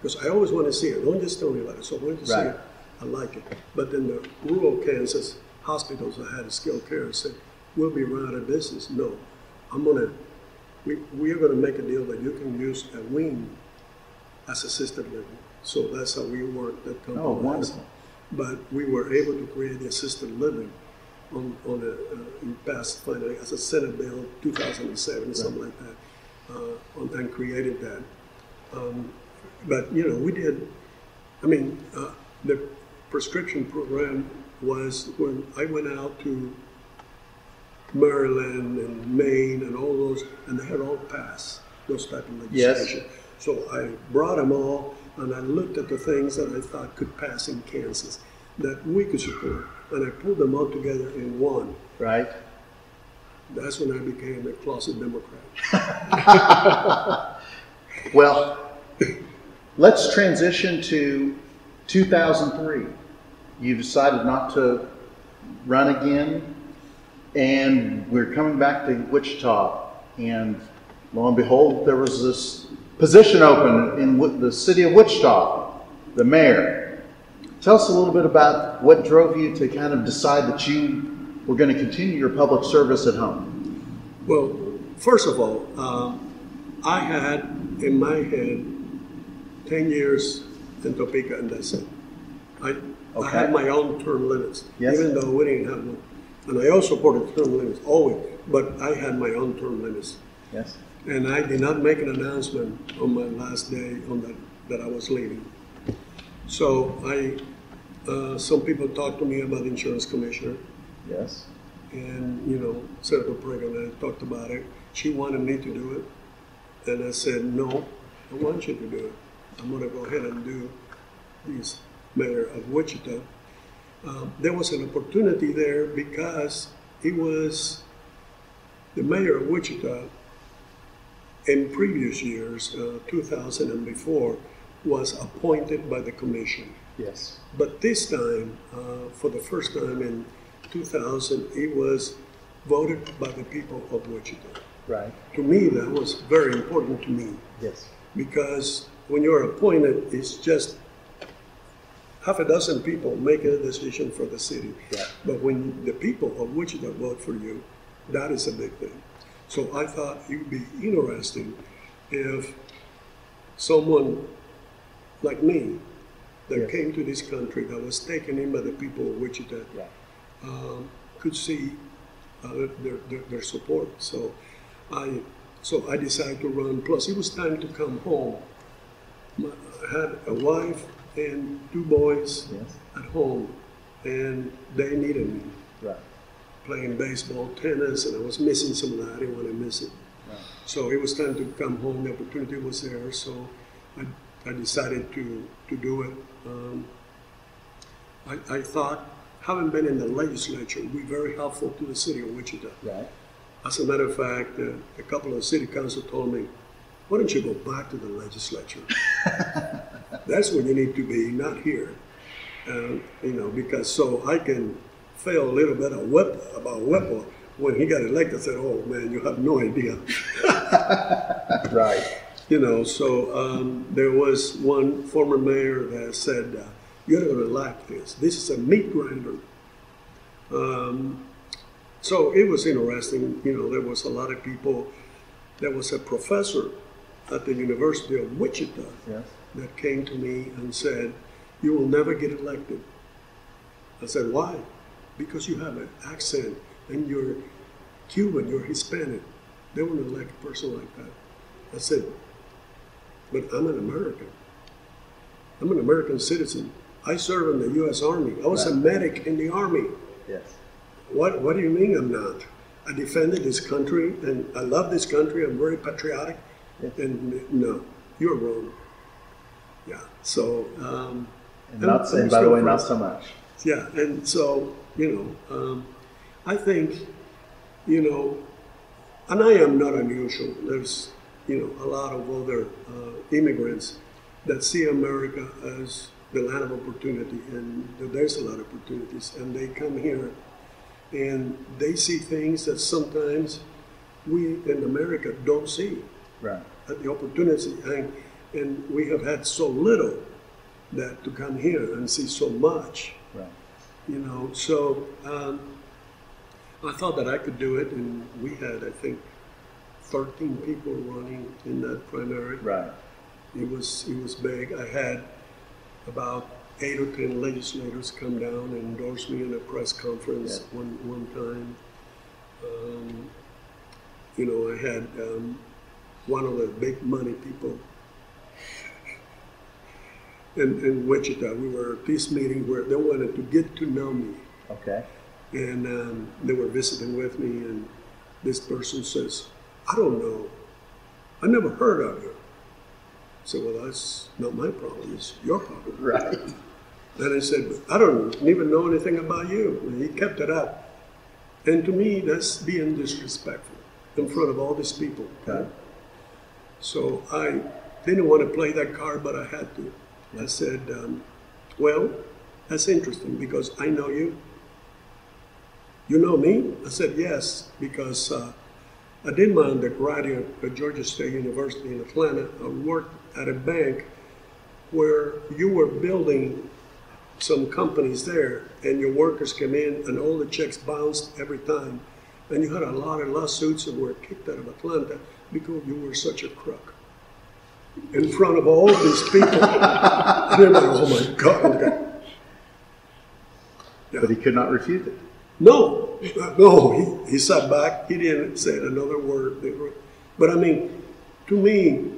Because I always want to see it. Don't just tell me about it. So I wanted to see Right. it. I like it. But then the rural Kansas hospitals that had skilled care said, we'll be run out of business. No, we are going to make a deal that you can use a wing as assisted living. So that's how we worked that company. Oh, wonderful. But we were able to create the assisted living on passed finally as a Senate bill 2007, right. Something like that, and created that. But you know, we did. I mean, the prescription program was when I went out to Maryland and Maine and all those, and they had all passed those type of legislation. Yes. So I brought them all, and I looked at the things that I thought could pass in Kansas that we could support, and I pulled them all together in one. Right. That's when I became a closet Democrat. Well, let's transition to 2003. You decided not to run again, and we're coming back to Wichita, and lo and behold, there was this position open in the city of Wichita, the mayor. Tell us a little bit about what drove you to kind of decide that you were going to continue your public service at home. Well, first of all, I had in my head 10 years in Topeka, and that's it. I had my own term limits, yes. Even though we didn't have one. And I also supported term limits always, but I had my own term limits. Yes. And I did not make an announcement on my last day that I was leaving. So some people talked to me about the insurance commissioner. Yes. And, you know, Senator Prager and I talked about it. She wanted me to do it. And I said, no, I want you to do it. I'm going to go ahead and do this mayor of Wichita. There was an opportunity there because he was the mayor of Wichita in previous years, 2000 and before, was appointed by the commission. Yes. But this time, for the first time in 2000, he was voted by the people of Wichita. Right. To me, that was very important to me. Yes. Because when you're appointed, it's just half a dozen people making a decision for the city. Yeah. But when the people of Wichita vote for you, that is a big thing. So I thought it would be interesting if someone like me that yes. came to this country, that was taken in by the people of Wichita, yeah. Could see their support. So I decided to run. Plus, it was time to come home. I had a wife and 2 boys yes. at home, and they needed me. Right. Playing baseball, tennis, and I was missing some of that. I didn't want to miss it. Right. So it was time to come home. The opportunity was there, so I decided to do it. I thought, having been in the legislature, would be very helpful to the city of Wichita. Right. As a matter of fact, a couple of city council told me, why don't you go back to the legislature? That's where you need to be, not here. You know, because so I can fail a little bit about Whipple. When he got elected, I said, oh man, you have no idea. Right. You know, so there was one former mayor that said, you're going to like this. This is a meat grinder. So it was interesting. You know, there was a lot of people. There was a professor at the University of Wichita yes. that came to me and said, you will never get elected. I said, why? Because you have an accent and you're Cuban, you're Hispanic. They won't elect a person like that. I said, but I'm an American. I'm an American citizen. I serve in the U.S. Army. I was a medic in the Army. Yes. What do you mean I'm not? I defended this country, and I love this country. I'm very patriotic. Yes. And no, you're wrong. Yeah. So. And by the way, not so much. Yeah, and so I think, and I am not unusual. There's a lot of other immigrants that see America as the land of opportunity, and there's a lot of opportunities, and they come here and they see things that sometimes we in America don't see. Right. At the opportunity, and we have had so little that to come here and see so much. Right. So I thought that I could do it, and we had, I think, 13 people running in that primary. Right. It was big. I had about 8 or 10 legislators come down and endorse me in a press conference one time. I had one of the big money people in Wichita. We were at this meeting where they wanted to get to know me. Okay. And they were visiting with me, and this person says, I don't know. I never heard of you. I said, well, that's not my problem. It's your problem. Right. And I said, I don't even know anything about you. And he kept it up. And to me, that's being disrespectful in front of all these people. Okay. So I didn't want to play that card, but I had to. I said, well, that's interesting because I know you. You know me? I said, yes, because I did my undergraduate at Georgia State University in Atlanta. I worked at a bank where you were building some companies there, and your workers came in and all the checks bounced every time. And you had a lot of lawsuits that were kicked out of Atlanta because you were such a crook. In front of all these people. And they're like, oh my God. Yeah. But he could not refute it. No, he sat back. He didn't say another word. But I mean, to me,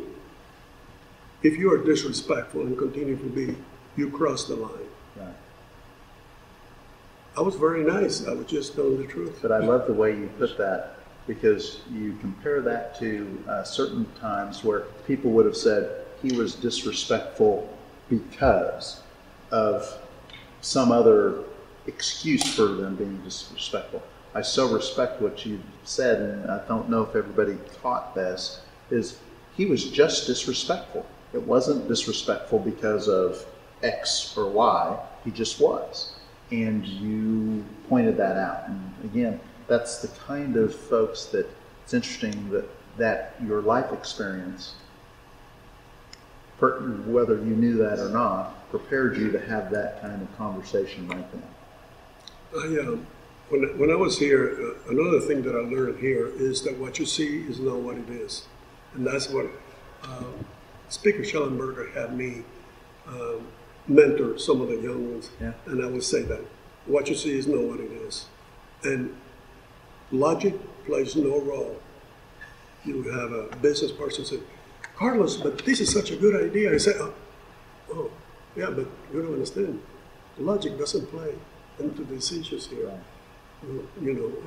if you are disrespectful and continue to be, you cross the line. Right. I was very nice. I was just telling the truth. But I love the way you put that, because you compare that to certain times where people would have said he was disrespectful because of some other excuse for them being disrespectful. I so respect what you said, and I don't know if everybody caught this, is he was just disrespectful. It wasn't disrespectful because of X or Y, he just was. And you pointed that out. And again, that's the kind of folks that it's interesting that your life experience, whether you knew that or not, prepared you to have that kind of conversation right then. When I was here, another thing that I learned here is that what you see is not what it is. And that's what Speaker Schellenberger had me mentor some of the young ones. Yeah. And I would say that what you see is not what it is. And logic plays no role. You have a business person say, Carlos, but this is such a good idea. I say, oh, yeah, but you don't understand. Logic doesn't play into these issues here. Right.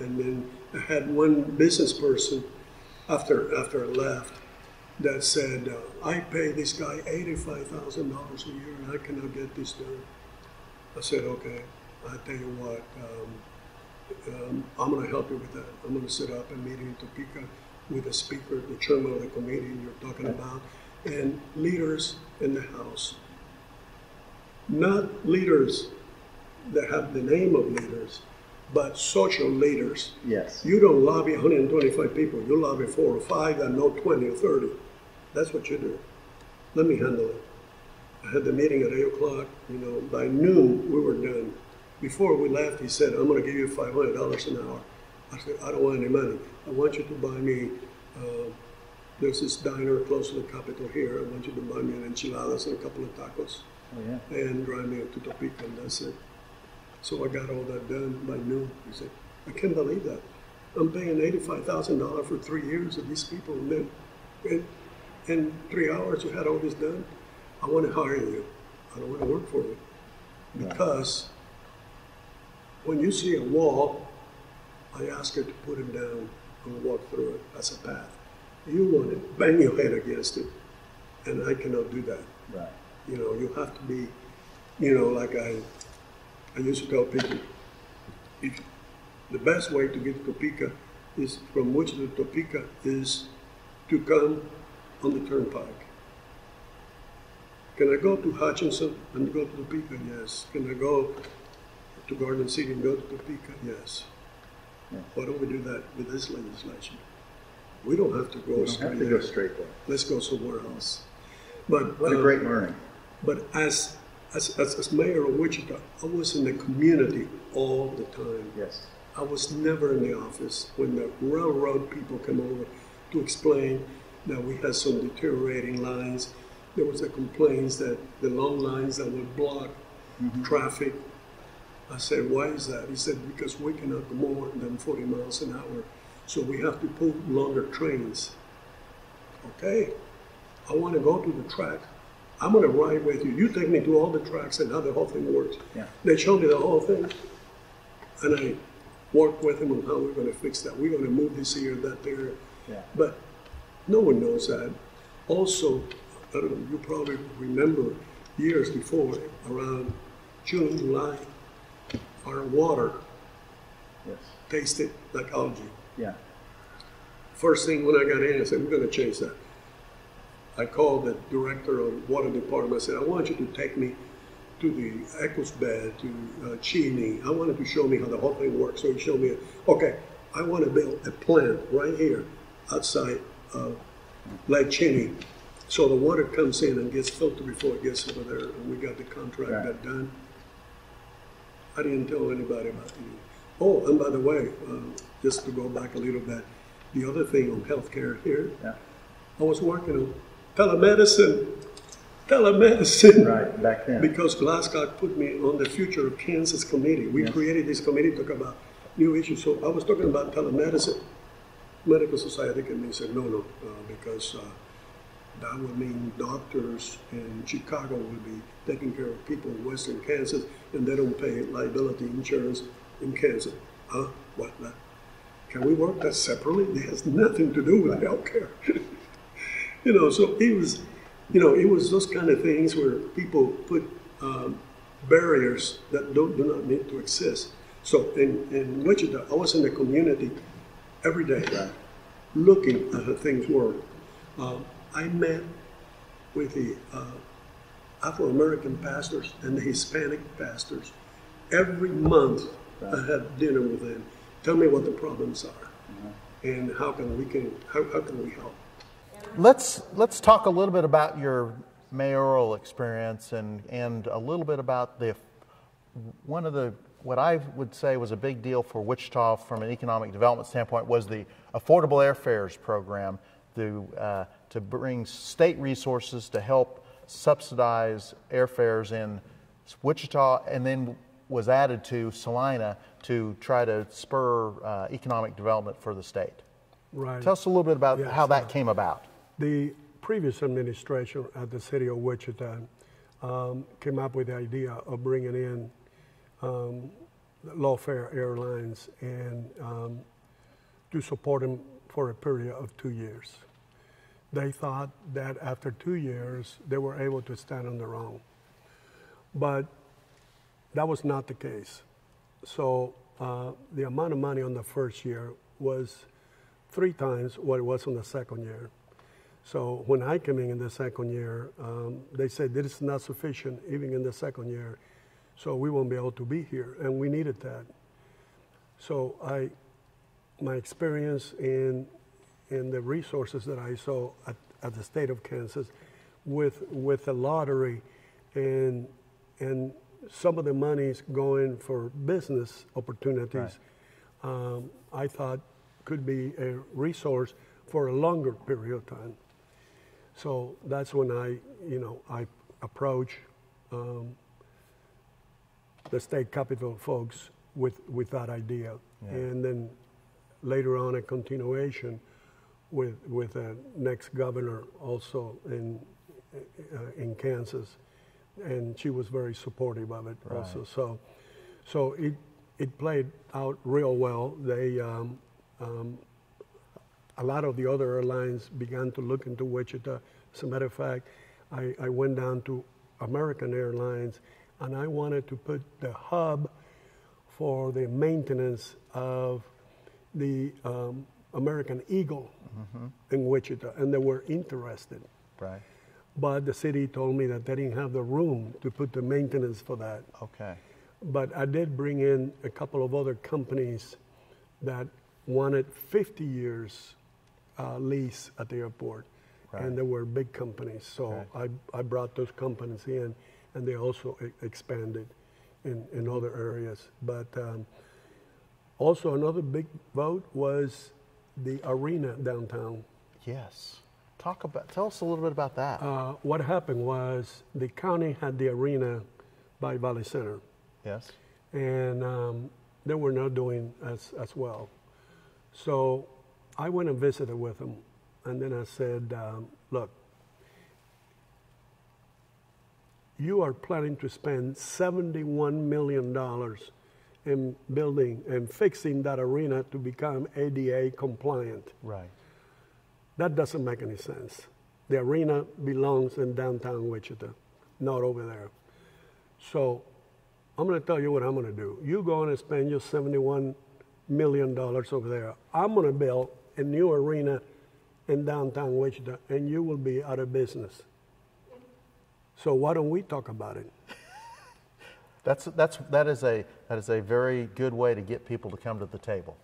And then I had one business person after I left that said, I pay this guy $85,000 a year and I cannot get this done. I said, okay, I tell you what, I'm going to help you with that. I'm going to set up a meeting in Topeka with the speaker, the chairman of the committee you're talking about, and leaders in the House. Not leaders that have the name of leaders, but social leaders. Yes. You don't lobby 125 people. You lobby 4 or 5 that know 20 or 30. That's what you do. Let me handle it. I had the meeting at 8 o'clock. By noon, we were done. Before we left, he said, I'm going to give you $500 an hour. I said, I don't want any money. I want you to buy me, there's this diner close to the Capitol here. I want you to buy me an enchiladas and a couple of tacos. Oh, yeah. And drive me to Topeka, and that's it. So I got all that done by noon. He said, I can't believe that. I'm paying $85,000 for 3 years of these people. And then in 3 hours, you had all this done. I want to hire you. I don't want to work for you. because when you see a wall, I ask her to put it down and walk through it as a path. You want to bang your head against it, and I cannot do that. Right. You know, you have to be, you know, like I used to tell people, if the best way to get to Topeka is from Wichita to Topeka is to come on the turnpike. Can I go to Hutchinson and go to Topeka? Yes. Can I go to Garden City and go to Topeka? Yes. Yeah. Why don't we do that with this legislation? We don't have to go straight have to there. go straight there. Let's go somewhere else. But What a great learning. But as mayor of Wichita, I was in the community all the time. Yes. I was never in the office when the railroad people came over to explain that we had some deteriorating lines. There was the complaints that the long lines that would block traffic. I said, why is that? He said, because we cannot go more than 40 miles an hour, so we have to pull longer trains. Okay, I want to go to the track. I'm going to ride with you. You take me to all the tracks and how the whole thing works. Yeah. They showed me the whole thing, and I worked with them on how we're going to fix that. We're going to move this here, that there. Yeah. But no one knows that. Also, I don't know, you probably remember years before, around June, July, our water tasted like algae. Yeah. First thing when I got in, I said, we're going to change that. I called the director of water department. I said, I want you to take me to the Eccles bed, to Cheney. I wanted to show me how the whole thing works. So he showed me, okay, I want to build a plant right here outside of Lake Cheney. So the water comes in and gets filtered before it gets over there. And we got the contract that done. I didn't tell anybody about it. Oh, and by the way, just to go back a little bit, the other thing on healthcare here, I was working on telemedicine. Right, back then. Because Glasgow put me on the Future of Kansas Committee. We created this committee to talk about new issues. So I was talking about telemedicine. Medical Society came and said, no, because that would mean doctors in Chicago will be taking care of people in Western Kansas, and they don't pay liability insurance in Kansas. Huh? What? Can we work that separately? It has nothing to do with healthcare. You know, so it was, you know, it was those kind of things where people put barriers that do not need to exist. So in Wichita, I was in the community every day, looking at how things work. I met with the Afro-American pastors and the Hispanic pastors. Every month I had dinner with them. Tell me what the problems are, and how can we help? Let's talk a little bit about your mayoral experience and a little bit about what I would say was a big deal for Wichita from an economic development standpoint was the affordable airfares program to bring state resources to help subsidize airfares in Wichita, and then was added to Salina to try to spur economic development for the state. Right. Tell us a little bit about how that came about. The previous administration at the city of Wichita came up with the idea of bringing in low-fare airlines and to support them for a period of 2 years. They thought that after 2 years, they were able to stand on their own. But that was not the case. So the amount of money on the first year was 3 times what it was on the second year. So when I came in the second year, they said this is not sufficient even in the second year, so we won't be able to be here, and we needed that. So my experience in the resources that I saw at the state of Kansas with the lottery and some of the monies going for business opportunities, I thought could be a resource for a longer period of time. So that's when I approached the state capitol folks with that idea, and then later on a continuation with the next governor also in Kansas, and she was very supportive of it Right. also. So it played out real well. They a lot of the other airlines began to look into Wichita. As a matter of fact, I went down to American Airlines, and I wanted to put the hub for the maintenance of the American Eagle in Wichita, and they were interested. Right. But the city told me that they didn't have the room to put the maintenance for that. Okay. But I did bring in a couple of other companies that wanted 50 years lease at the airport. Right. And they were big companies. So I brought those companies in, and they also expanded in other areas. But also another big vote was the arena downtown. Yes. Tell us a little bit about that. What happened was the county had the arena by Valley Center, Yes. and they were not doing as well. So I went and visited with them, and then I said, look, you are planning to spend $71 million in building and fixing that arena to become ADA compliant. Right. That doesn't make any sense. The arena belongs in downtown Wichita, not over there. So I'm going to tell you what I'm going to do. You go on and spend your $71 million over there. I'm going to build a new arena in downtown Wichita, and you will be out of business. So why don't we talk about it? That is a very good way to get people to come to the table.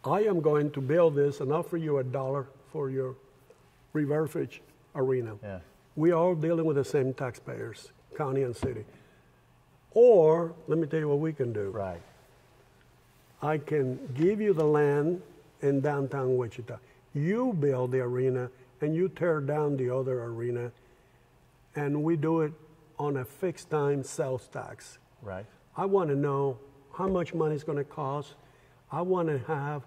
I am going to build this and offer you $1 for your refurbished arena. Yeah. We are all dealing with the same taxpayers, county and city. Or, let me tell you what we can do. Right. I can give you the land in downtown Wichita. You build the arena, and you tear down the other arena, and we do it on a fixed time sales tax. Right. I want to know how much money it's going to cost. I want to have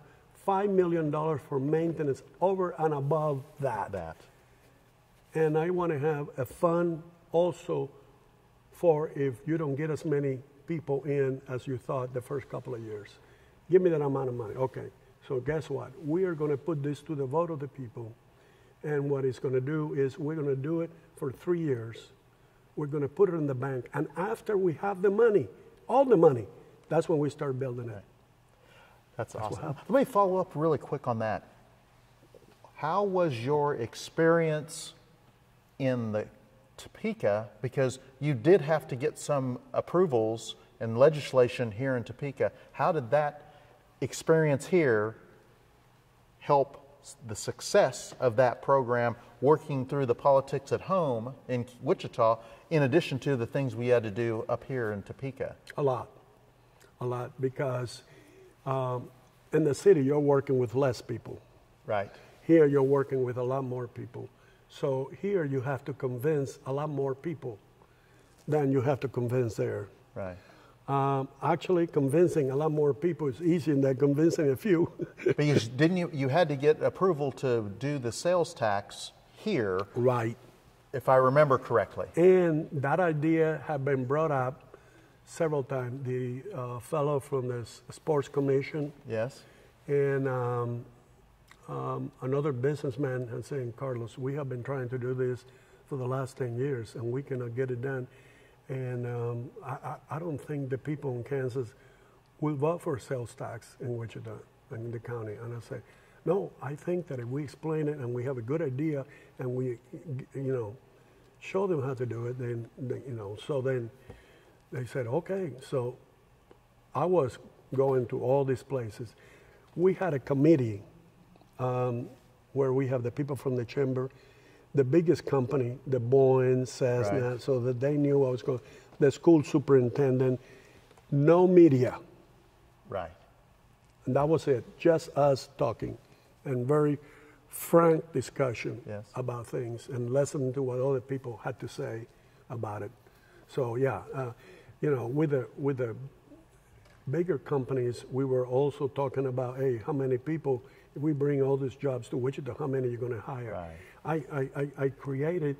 $5 million for maintenance over and above that. And I want to have a fund also for if you don't get as many people in as you thought the first couple of years. Give me that amount of money. Okay. So guess what? We are going to put this to the vote of the people. And what it's going to do is we're going to do it for 3 years. We're going to put it in the bank. And after we have the money, all the money, that's when we start building it. That's awesome. Let me follow up really quick on that. How was your experience in the Topeka? Because you did have to get some approvals and legislation here in Topeka. How did that experience here help the success of that program, working through the politics at home in Wichita, in addition to the things we had to do up here in Topeka? A lot, because in the city, you're working with less people. Right. Here, you're working with a lot more people. So here, you have to convince a lot more people than you have to convince there. Right. Actually, convincing a lot more people is easier than convincing a few. Because you had to get approval to do the sales tax here. Right. If I remember correctly. And that idea had been brought up several times. The fellow from the Sports Commission. Yes. And another businessman had said, Carlos, we have been trying to do this for the last 10 years, and we cannot get it done. And I don't think the people in Kansas will vote for sales tax in Wichita, in the county. And I say, no, I think that if we explain it and we have a good idea and we, show them how to do it, then, so then they said, okay. So I was going to all these places. We had a committee where we have the people from the chamber, the biggest company, the Boeing, Cessna, right, so that they knew I was going, the school superintendent, no media. Right. And that was it, just us talking, and very frank discussion about things and listening to what other people had to say about it. So yeah, with the bigger companies, we were also talking about, hey, how many people, if we bring all these jobs to Wichita, how many are you going to hire? Right. I created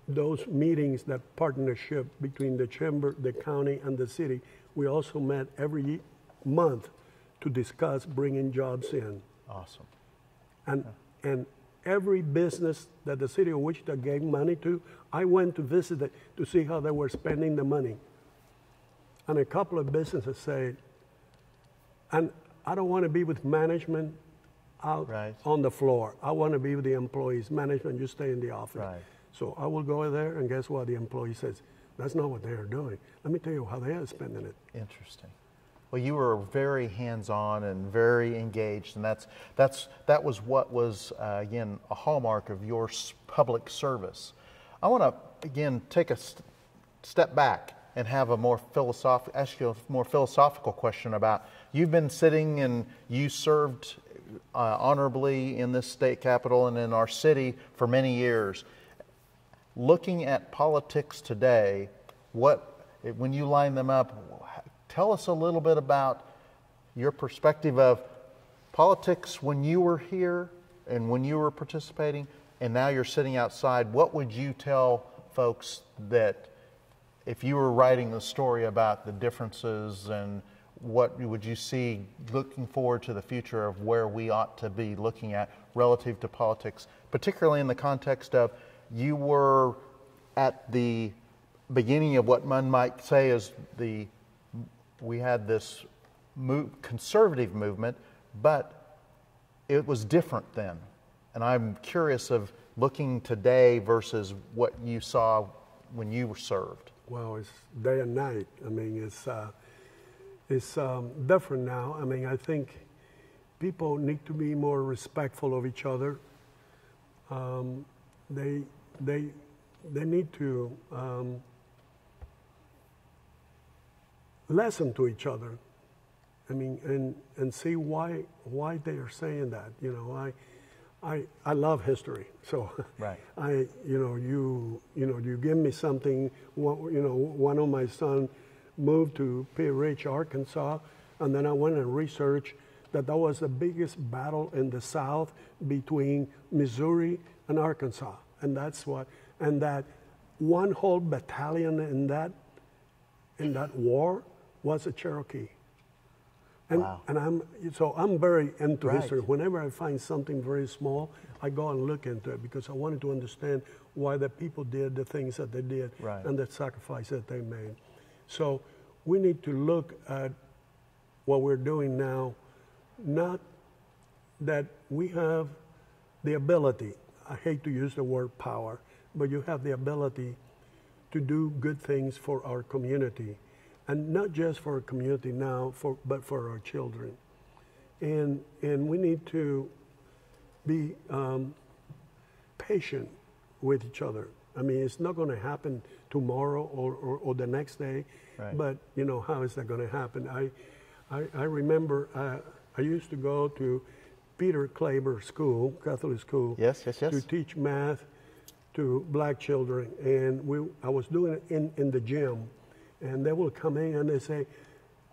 those meetings, that partnership between the chamber, the county, and the city, we also met every month to discuss bringing jobs in. Awesome. And every business that the city of Wichita gave money to, I went to visit it to see how they were spending the money. And a couple of businesses said, and I don't want to be with management out on the floor. I want to be with the employees. Management, you stay in the office. Right. So I will go there, and guess what? The employee says, that's not what they are doing. Let me tell you how they are spending it. Interesting. Well, you were very hands-on and very engaged, and that was what was, again, a hallmark of your public service. I want to, again, take a step back and have a more ask you a more philosophical question about, you've been sitting and you served honorably in this state capitol and in our city for many years. Looking at politics today, when you line them up, tell us a little bit about your perspective of politics when you were here and when you were participating, and now you're sitting outside. What would you tell folks that if you were writing the story about the differences, and what would you see looking forward to the future of where we ought to be looking at relative to politics, particularly in the context of you were at the beginning of what one might say is we had this conservative movement, but it was different then. And I'm curious of looking today versus what you saw when you were served. Well, it's day and night. I mean, it's different now. I mean, I think people need to be more respectful of each other. They need to listen to each other. I mean, and see why they are saying that. You know, I love history, so right. You give me something. One of my sons moved to Pea Ridge, Arkansas, and then I went and researched that was the biggest battle in the South between Missouri and Arkansas, and that one whole battalion in that war was a Cherokee. And, wow. and I'm very into right. history. Whenever I find something very small, I go and look into it because I wanted to understand why the people did the things that they did right. and the sacrifice that they made. So we need to look at what we're doing now, not that we have the ability, I hate to use the word power, but you have the ability to do good things for our community. And not just for our community now, but for our children. And we need to be patient with each other. I mean, it's not going to happen tomorrow or the next day, right. but how is that going to happen? I remember I used to go to Peter Claver School, Catholic school, yes. to teach math to black children, and I was doing it in the gym. And they will come in and they say,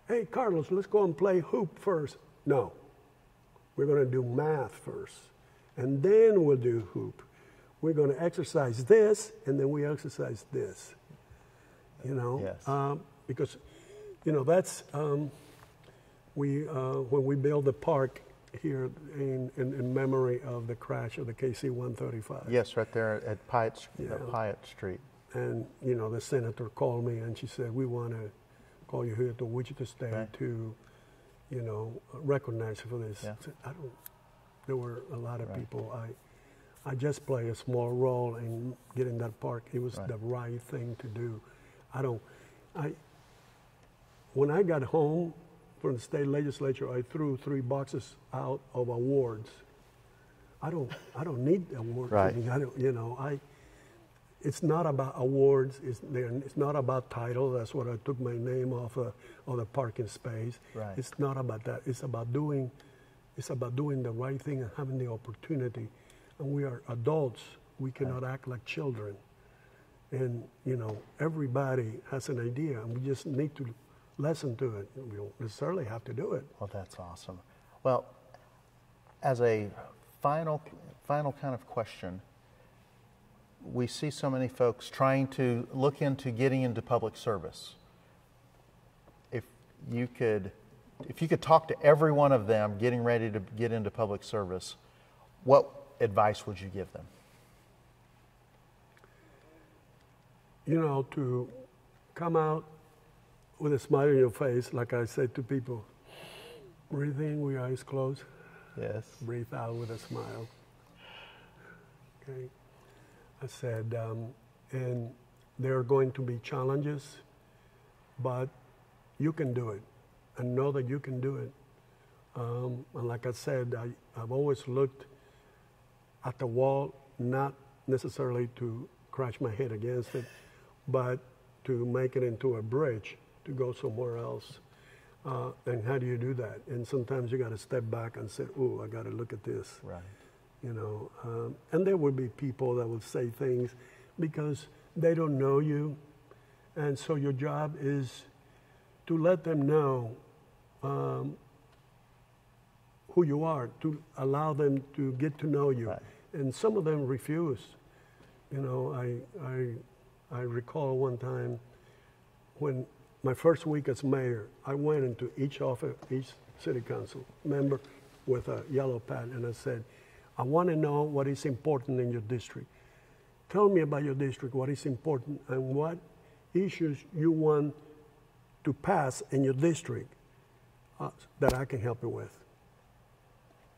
hey, Carlos, let's go and play hoop first. No, we're going to do math first, and then we'll do hoop. We're going to exercise this, and then we exercise this. Yes. Because, that's when we build the park here in memory of the crash of the KC-135. Yes, right there at Pyatt Street. And, the senator called me and she said, we want to call you here to Wichita State right. to, recognize you for this. Yeah. There were a lot of right. people. I just play a small role in getting that park. It was right. the right thing to do. When I got home from the state legislature, I threw 3 boxes out of awards. I don't need awards. Right. I mean, it's not about awards. It's not about title. That's what I took my name off of the parking space. Right. It's not about that. It's about doing the right thing and having the opportunity. And we are adults. We cannot act like children. And everybody has an idea, and we just need to listen to it. We don't necessarily have to do it. Well, that's awesome. Well, as a final kind of question, we see so many folks trying to look into getting into public service. If you could talk to every one of them getting ready to get into public service, what advice would you give them? You know, to come out with a smile on your face, like I said to people, breathe in with your eyes closed. Yes. Breathe out with a smile. Okay. I said, and there are going to be challenges, but you can do it, and know that you can do it. And like I said, I've always looked at the wall, not necessarily to crash my head against it, but to make it into a bridge to go somewhere else. And how do you do that? And sometimes you got to step back and say, "Oh, I got to look at this." Right. You know, and there will be people that will say things because they don't know you, and so your job is to let them know who you are, to allow them to get to know you. Right. And some of them refuse. You know, I recall one time when my first week as mayor, I went into each office, each city council member with a yellow pad, and I said, I want to know what is important in your district. Tell me about your district, what is important, and what issues you want to pass in your district that I can help you with.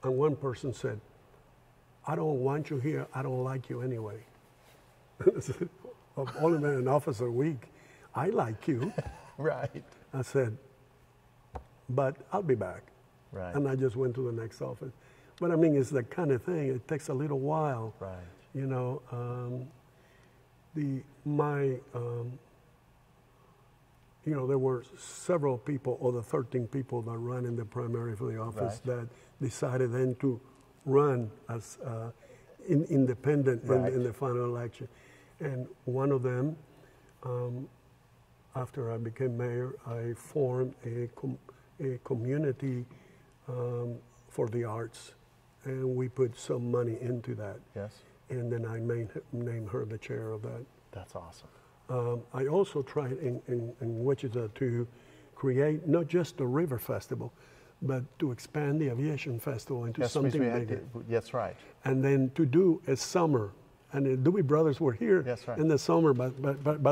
And one person said, I don't want you here, I don't like you anyway. I've only been in office a week. I like you. Right. I said, but I'll be back. Right. And I just went to the next office. But I mean, it's that kind of thing. It takes a little while. Right. You know, you know, there were several people, or the 13 people that ran in the primary for the office, Right. that decided then to run as independent Right. in the final election. And one of them, after I became mayor, I formed a community for the arts, and we put some money into that. Yes. And then I named her the chair of that. That's awesome. I also tried in Wichita to create not just the River Festival, but to expand the Aviation Festival into something bigger. That's right. And then to do a summer. And the Dewey Brothers were here That's right. in the summer by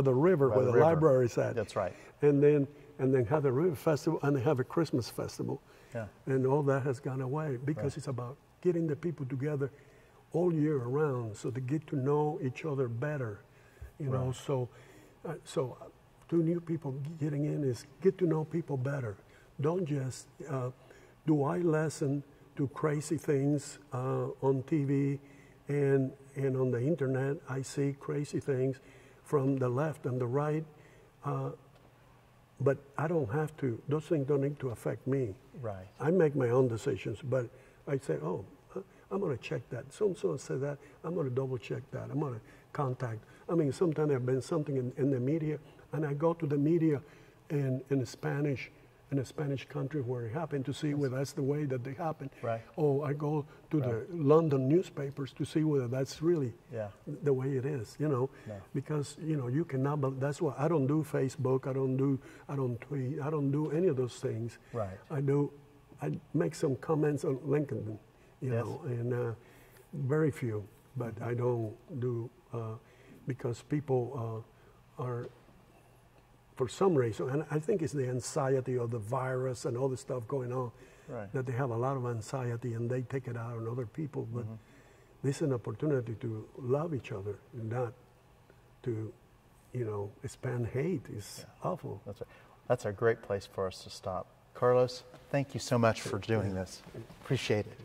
the river where the river. library's at. That's right. And then have a River Festival and have a Christmas Festival. Yeah. And all that has gone away because Right. it's about getting the people together all year around so they get to know each other better. You know, Right. so to new people getting in is get to know people better. Don't just do I listen to crazy things on TV and on the internet. I see crazy things from the left and the right, but I don't have to. Those things don't need to affect me. Right. I make my own decisions, but I say, oh, I'm going to check that. So said that. I'm going to double check that. I'm going to contact. I mean, sometimes there's been something in the media, and I go to the media in Spanish, in a Spanish country where it happened to see whether that's the way that they happen. Right. Or I go to the London newspapers to see whether that's really Yeah. the way it is, you know. No. Because, you know, you cannot, but that's why I don't do Facebook, I don't tweet, I don't do any of those things. Right. I make some comments on LinkedIn, you Yes. know, and very few, but I don't do, because people are, for some reason, and I think it's the anxiety of the virus and all the stuff going on, Right. that they have a lot of anxiety and they take it out on other people. But this is an opportunity to love each other, not to, you know, expand hate. It's awful. That's right. That's a great place for us to stop. Carlos, thank you so much for doing this. Appreciate it.